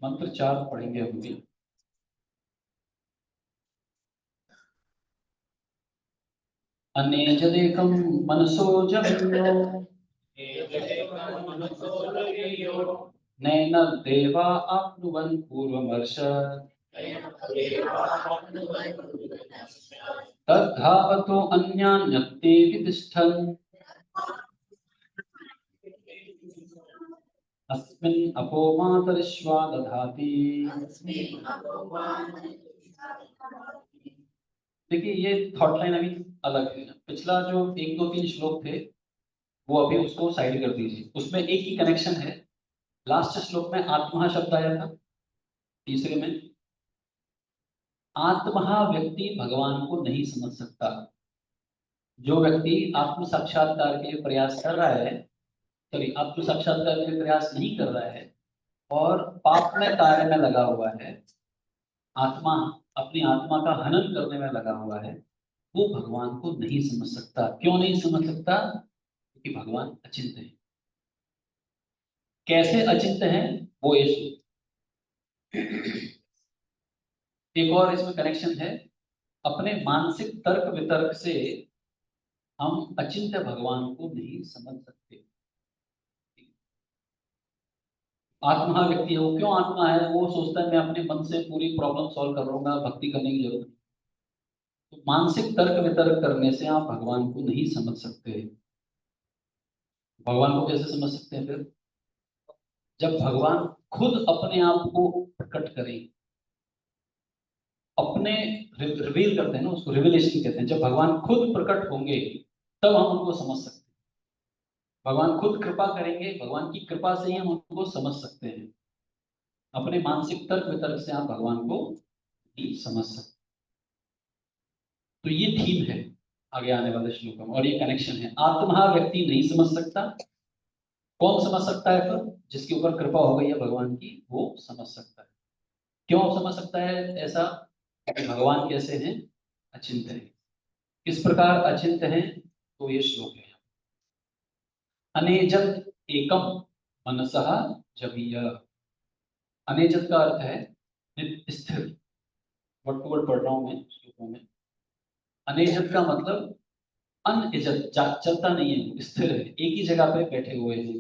मंत्र 4 पढ़ेंगे हम भी। अनेजदेकं मनसो जगन्यो नैन देवा आप्नुवन् पूर्वमर्श तद्धावतो अन्यान्यत्ते वितिष्ठन् अस्मिन् अपो मातरिश्वा दधाति। देखिए, ये थॉट लाइन अभी अलग है। पिछला जो 1, 2, 3 श्लोक थे वो अभी उसको साइड कर दीजिए, उसमें एक ही कनेक्शन है। लास्ट श्लोक में आत्मा शब्द आया था, तीसरे में आत्मा व्यक्ति भगवान को नहीं समझ सकता। जो व्यक्ति आत्म साक्षात्कार के लिए प्रयास कर रहा है, सॉरी, आत्म साक्षात्कार के लिए प्रयास नहीं कर रहा है और पाप में कार्य में लगा हुआ है, आत्मा अपनी आत्मा का हनन करने में लगा हुआ है, वो भगवान को नहीं समझ सकता। क्यों नहीं समझ सकता? क्योंकि भगवान अचिंत्य है। कैसे अचिंत्य है वो ये एक और इसमें कनेक्शन है। अपने मानसिक तर्क वितर्क से हम अचिंत्य भगवान को नहीं समझ सकते। आत्मा व्यक्ति है, वो क्यों आत्मा है? वो सोचता है मैं अपने मन से पूरी प्रॉब्लम सॉल्व कर लूंगा, भक्ति करने की जरूरत नहीं। तो मानसिक तर्क वितर्क करने से आप भगवान को नहीं समझ सकते। भगवान को कैसे समझ सकते हैं फिर? जब भगवान खुद अपने आप को प्रकट करें, अपने रिवील करते हैं ना, उसको रिविलेशन कहते हैं। जब भगवान खुद प्रकट होंगे तब हम उनको समझ सकते हैं। भगवान खुद कृपा करेंगे, भगवान की कृपा से ही हम उनको समझ सकते हैं। अपने मानसिक तर्क वितर्क से आप भगवान को नहीं समझ सकते। तो ये थीम है आगे आने वाले श्लोकों में, और ये कनेक्शन है। आत्मा व्यक्ति नहीं समझ सकता। कौन समझ सकता है? तो जिसके ऊपर कृपा हो गई है भगवान की, वो समझ सकता है। क्यों समझ सकता है ऐसा? कि भगवान कैसे हैं? अचिंत्य है। किस प्रकार अचिंत्य हैं? तो ये श्लोक है। अनेजत एकम मनसः जवीय। अनेजत का अर्थ है स्थिर। वर्ड टू वर्ड पढ़ रहा हूं मैं श्लोकों में। अनेजत का मतलब अनइजत, चलता नहीं है, स्थिर है, एक ही जगह पे बैठे हुए हैं।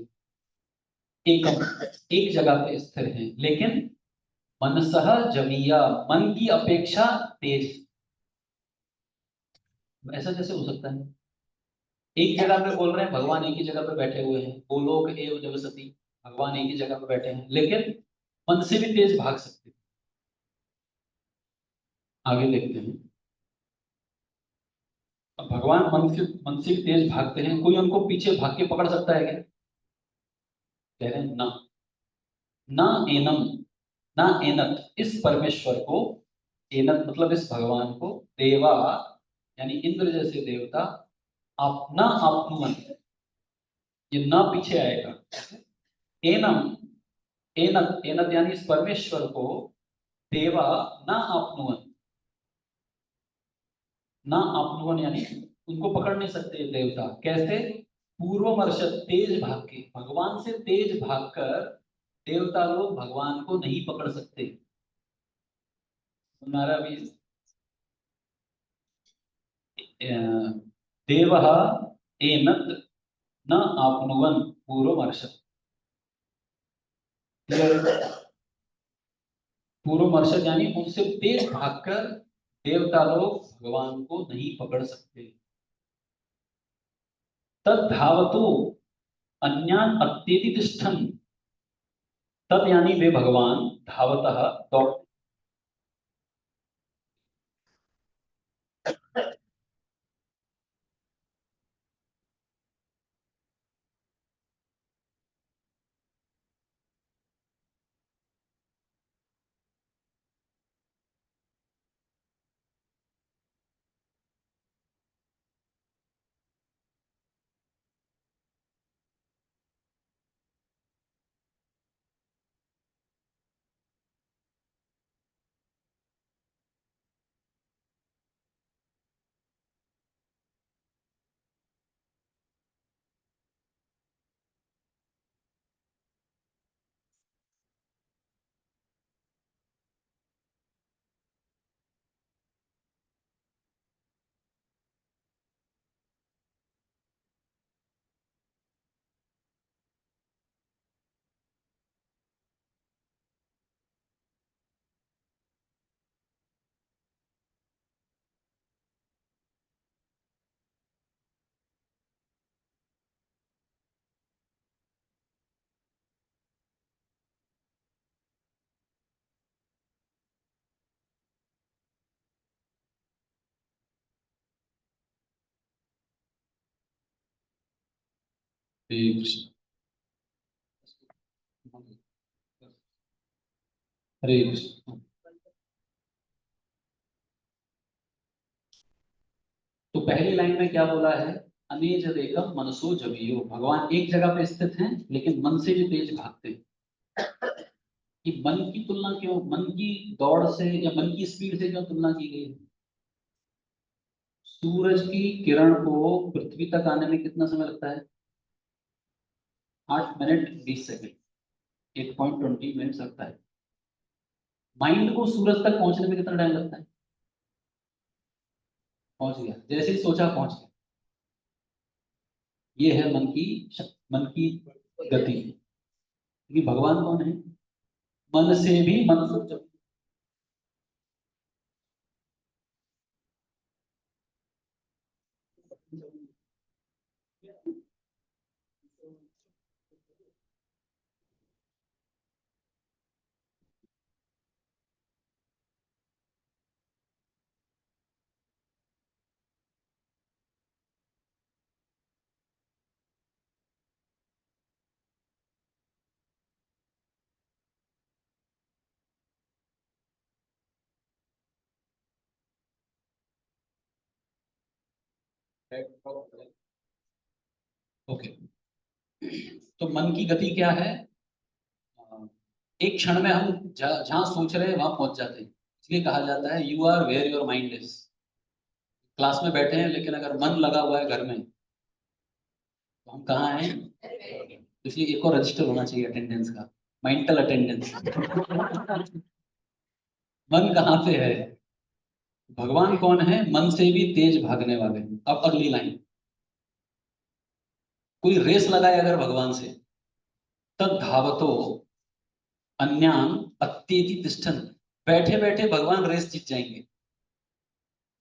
एकम, एक जगह पे स्थिर है। लेकिन मनसः जवीय, मन की अपेक्षा तेज। ऐसा कैसे हो सकता है? एक जगह पे बोल रहे हैं, भगवान एक ही जगह पे बैठे हुए हैं, गोलोक एव जगसती, भगवान एक ही जगह पे बैठे हैं, लेकिन मन से भी तेज भाग सकते हैं। आगे देखते हैं। अब भगवान मन से भी तेज भागते हैं, कोई उनको पीछे भाग के पकड़ सकता है क्या? कह रहे हैं ना, ना एनम, ना एनत, इस परमेश्वर को, एनत मतलब इस भगवान को, देवा यानी इंद्र जैसे देवता, आप ना आपनुवन, ये ना पीछे आएगा। एनम, एनत, एनत यानी इस परमेश्वर को, देवा ना आपनुवन, ना आपनुवन यानी उनको पकड़ नहीं सकते देवता। कैसे? पूर्वमर्शत, तेज भाग के, भगवान से तेज भागकर देवता लोग भगवान को नहीं पकड़ सकते। हमारा भी देवः एनत न आपनुवन पूर्वमर्शत। पूर्वमर्शत यानी उनसे तेज भागकर देवता लोग भगवान को नहीं पकड़ सकते। तद धावतो अन्यान अत्यति तिष्ठन्, तद यानी वे भगवान, धावतः दौड़, हरे कृष्ण, हरे कृष्ण। तो पहली लाइन में क्या बोला है? अनेज देखम मनसो जबियो, भगवान एक जगह पे स्थित हैं लेकिन मन से भी तेज भागते हैं। कि मन की तुलना क्यों, मन की दौड़ से या मन की स्पीड से क्यों तुलना की गई है? सूरज की किरण को पृथ्वी तक आने में कितना समय लगता है? 8 मिनट 20 सेकंड, 8.20 मिनट्स लगता है। माइंड को सूरज तक पहुंचने में कितना टाइम लगता है? पहुंच गया, जैसे ही सोचा पहुंच गया। ये है मन की गति। क्योंकि भगवान कौन है? मन से भी मतलब ओके। तो मन की गति क्या है? एक क्षण में हम जहां सोच रहे हैं वहां पहुंच जाते हैं। इसलिए कहा जाता है you are where your mind is. Class में बैठे हैं लेकिन अगर मन लगा हुआ है घर में, तो हम कहाँ हैं? तो इसलिए एक और रजिस्टर होना चाहिए अटेंडेंस का, मेंटल अटेंडेंस। मन कहाँ पे है? भगवान कौन है? मन से भी तेज भागने वाले। अब अगली लाइन, कोई रेस लगाए अगर भगवान से, तद धावतो अन्यान अत्येति तिष्ठन। बैठे बैठे भगवान रेस जीत जाएंगे।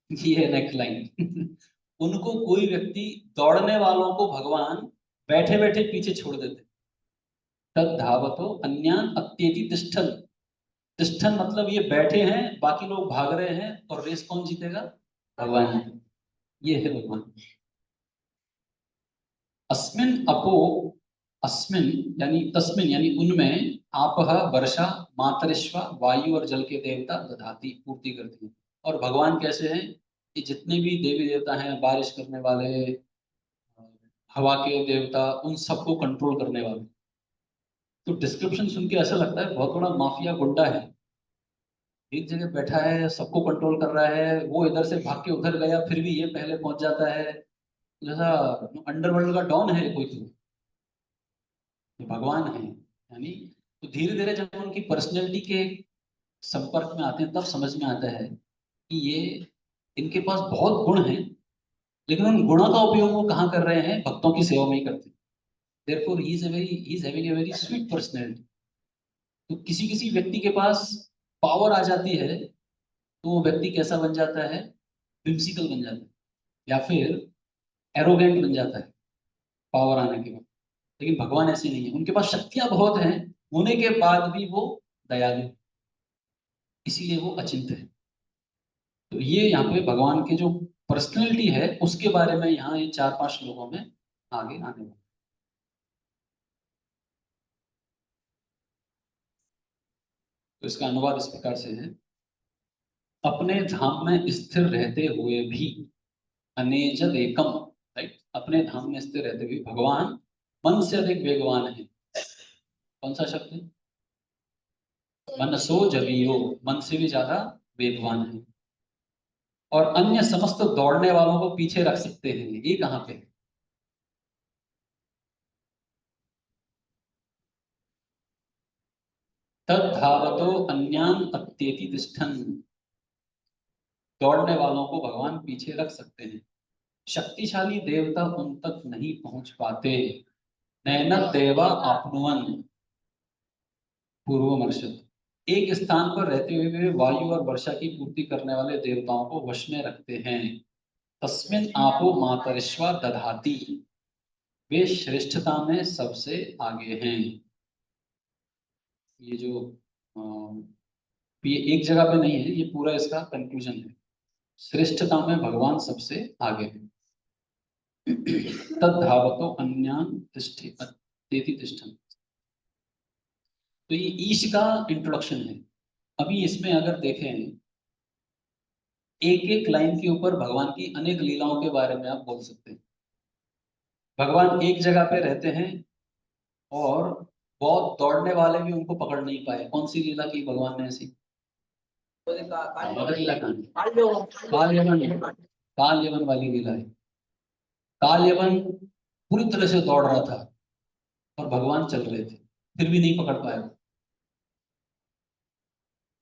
ये है नेक्स्ट लाइन। उनको कोई व्यक्ति, दौड़ने वालों को भगवान बैठे बैठे पीछे छोड़ देते। तद धावतो अन्यान अत्येति तिष्ठन। तिष्ठन मतलब ये बैठे हैं, बाकी लोग भाग रहे हैं, और रेस कौन जीतेगा? भगवान। ये है भगवान। अस्मिन अपो, अस्मिन यानी तस्मिन यानी उनमें, आपह वर्षा मातरिश्व, वायु और जल के देवता दधाती पूर्ति करती हैं। और भगवान कैसे हैं? कि जितने भी देवी देवता हैं, बारिश करने वाले, हवा के देवता, उन सबको कंट्रोल करने वाले। तो डिस्क्रिप्शन सुन के ऐसा लगता है बहुत बड़ा माफिया गुंडा है, एक जगह बैठा है, सबको कंट्रोल कर रहा है, वो इधर से भाग के उधर गया फिर भी ये पहले पहुंच जाता है, जैसा अंडरवर्ल्ड का डॉन है कोई। तो ये भगवान है यानी। तो धीरे धीरे जब उनकी पर्सनैलिटी के संपर्क में आते हैं तब समझ में आता है कि ये, इनके पास बहुत गुण हैं, लेकिन उन गुणों का उपयोग वो कहाँ कर रहे हैं? भक्तों की सेवा में ही करते हैं। Therefore, he is having a very sweet personality. तो किसी किसी व्यक्ति के पास पावर आ जाती है तो वो व्यक्ति कैसा बन जाता है? whimsical बन जाता है, या फिर एरोगेंट बन जाता है पावर आने के बाद। लेकिन भगवान ऐसे नहीं है, उनके पास शक्तियां बहुत हैं, होने के बाद भी वो दयालु, इसीलिए वो अचिंत्य है। तो ये यहाँ पे भगवान के जो पर्सनैलिटी है उसके बारे में यहाँ ये 4-5 श्लोकों में आगे आने वाला। तो इसका अनुवाद इस प्रकार से है, अपने धाम में स्थिर रहते हुए भी, अनेजद एकम, राइट, अपने धाम में स्थिर रहते हुए भगवान मन से अधिक वेगवान है। कौन सा शब्द है? मनसो जवीयो, मन से भी ज्यादा वेगवान है। और अन्य समस्त दौड़ने वालों को पीछे रख सकते हैं। ये कहाँ पे? तद धावतो अन्यान अत्येति तिष्ठन। दौड़ने वालों को भगवान पीछे रख सकते हैं। शक्तिशाली देवता उन तक नहीं पहुंच पाते। नैन देवा आपनुवन पूर्वमर्शत। एक स्थान पर रहते हुए वे वायु और वर्षा की पूर्ति करने वाले देवताओं को वश में रखते हैं। तस्मिन आपो मातरिश्वा दधाती। वे श्रेष्ठता में सबसे आगे हैं। ये जो ये एक जगह पे नहीं है, ये पूरा इसका कंक्लूजन है। श्रेष्ठता में भगवान सबसे आगे है। तद धावतो अन्यान तेति तिष्ठन्। तो ये ईश का इंट्रोडक्शन है। अभी इसमें अगर देखें, एक एक लाइन के ऊपर भगवान की अनेक लीलाओं के बारे में आप बोल सकते हैं। भगवान एक जगह पे रहते हैं और बहुत दौड़ने वाले भी उनको पकड़ नहीं पाए। कौन सी लीला की भगवान ने ऐसी? लीला कहानी, काल यवन, काल यवन वाली लीला है। काल यवन पूरी तरह से दौड़ रहा था और भगवान चल रहे थे, फिर भी नहीं पकड़ पाए।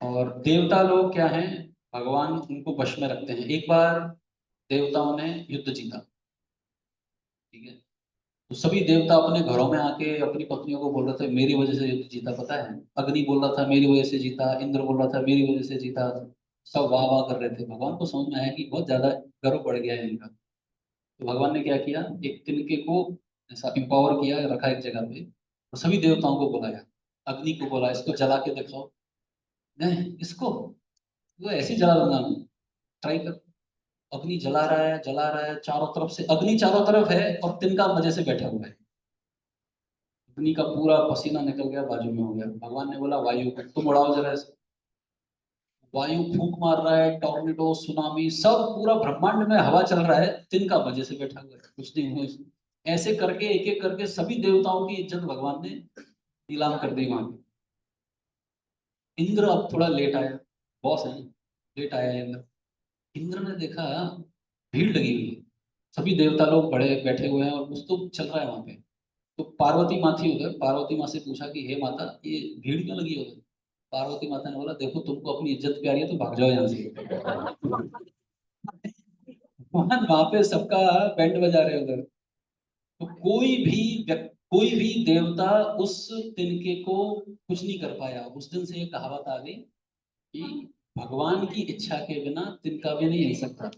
और देवता लोग क्या हैं? भगवान उनको वश में रखते हैं। एक बार देवताओं ने युद्ध जीता, ठीक है। तो सभी देवता अपने घरों में आके अपनी पत्नियों को बोल रहे थे मेरी वजह से युद्ध जीता, पता है। अग्नि बोल रहा था मेरी वजह से जीता, इंद्र बोल रहा था मेरी वजह से जीता। सब वाह वाह कर रहे थे। भगवान को समझ में आया कि बहुत ज्यादा गर्व बढ़ गया है इनका। तो भगवान ने क्या किया, एक तिनके को ऐसा एम्पावर किया, रखा एक जगह पे, और सभी देवताओं को बुलाया। अग्नि को बोला इसको जला के दिखाओ। नहीं, इसको तो ऐसे ही जला दूंगा मैं, ट्राई कर। अग्नि जला रहा है, जला रहा है, चारों तरफ से अग्नि चारों तरफ है और तिनका मजे से बैठा हुआ है। अग्नि का पूरा पसीना निकल गया, बाजू में हो गया। भगवान ने बोला वायु को तुम उड़ाओ जरा इसे। वायु फूंक मार रहा है, टॉर्नेडो, सुनामी, सब पूरा ब्रह्मांड में हवा चल रहा है, तिनका मजे से बैठा हुआ है, कुछ नहीं हुआ इसमें। ऐसे करके एक एक करके सभी देवताओं की इज्जत भगवान ने नीलाम कर दी वहां पे। इंद्र अब थोड़ा लेट आया, बॉस है, लेट आया इंद्र। इंद्र ने देखा भीड़ लगी हुई है, सभी देवता लोग बड़े बैठे हुए हैं और कुछ तो चल रहा है वहां पे। तो पार्वती माँ थी उधर। पार्वती माँ से पूछा कि हे माता ये भीड़ क्यों लगी है उधर। पार्वती माता ने बोला देखो तुमको अपनी इज्जत प्यारी है तो भाग जाओ यहाँ से। वहां पे सबका बैंड बजा रहे हैं उधर। तो कोई भी देवता उस तिनके को कुछ नहीं कर पाया। उस दिन से ये कहावत आ गई कि भगवान की इच्छा के बिना तिनका भी नहीं हिल सकता।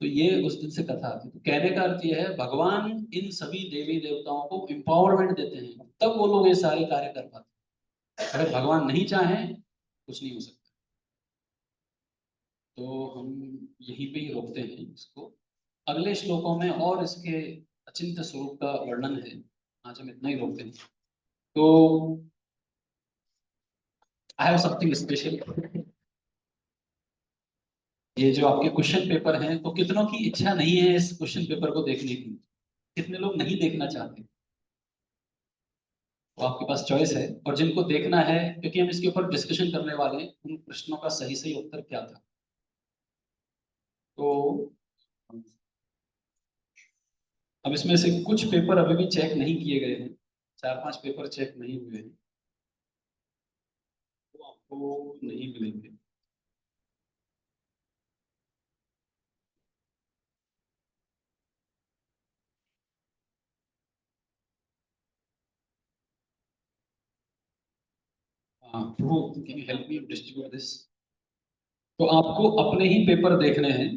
तो ये उस दिन से कथा आती है। तो कहने का अर्थ ये है भगवान इन सभी देवी देवताओं को एम्पावरमेंट देते हैं, तब वो लोग ये सारे कार्य कर पाते हैं। अगर भगवान नहीं चाहे कुछ नहीं हो सकता। तो हम यहीं पे ही रोकते हैं इसको। अगले श्लोकों में और इसके अचिंत्य स्वरूप का वर्णन है। आज हम इतना ही रोकते हैं। तो आई हैव समथिंग स्पेशल। ये जो आपके क्वेश्चन पेपर हैं, तो कितनों की इच्छा नहीं है इस क्वेश्चन पेपर को देखने की, कितने लोग नहीं देखना चाहते। तो आपके पास चॉइस है। और जिनको देखना है, क्योंकि हम इसके ऊपर डिस्कशन करने वाले हैं, उन प्रश्नों का सही सही उत्तर क्या था। तो अब इसमें से कुछ पेपर अभी भी चेक नहीं किए गए हैं, 4-5 पेपर चेक नहीं हुए हैं, तो आपको नहीं मिलेंगे। हाँ, वो can you help me distribute this. तो आपको अपने ही पेपर देखने हैं।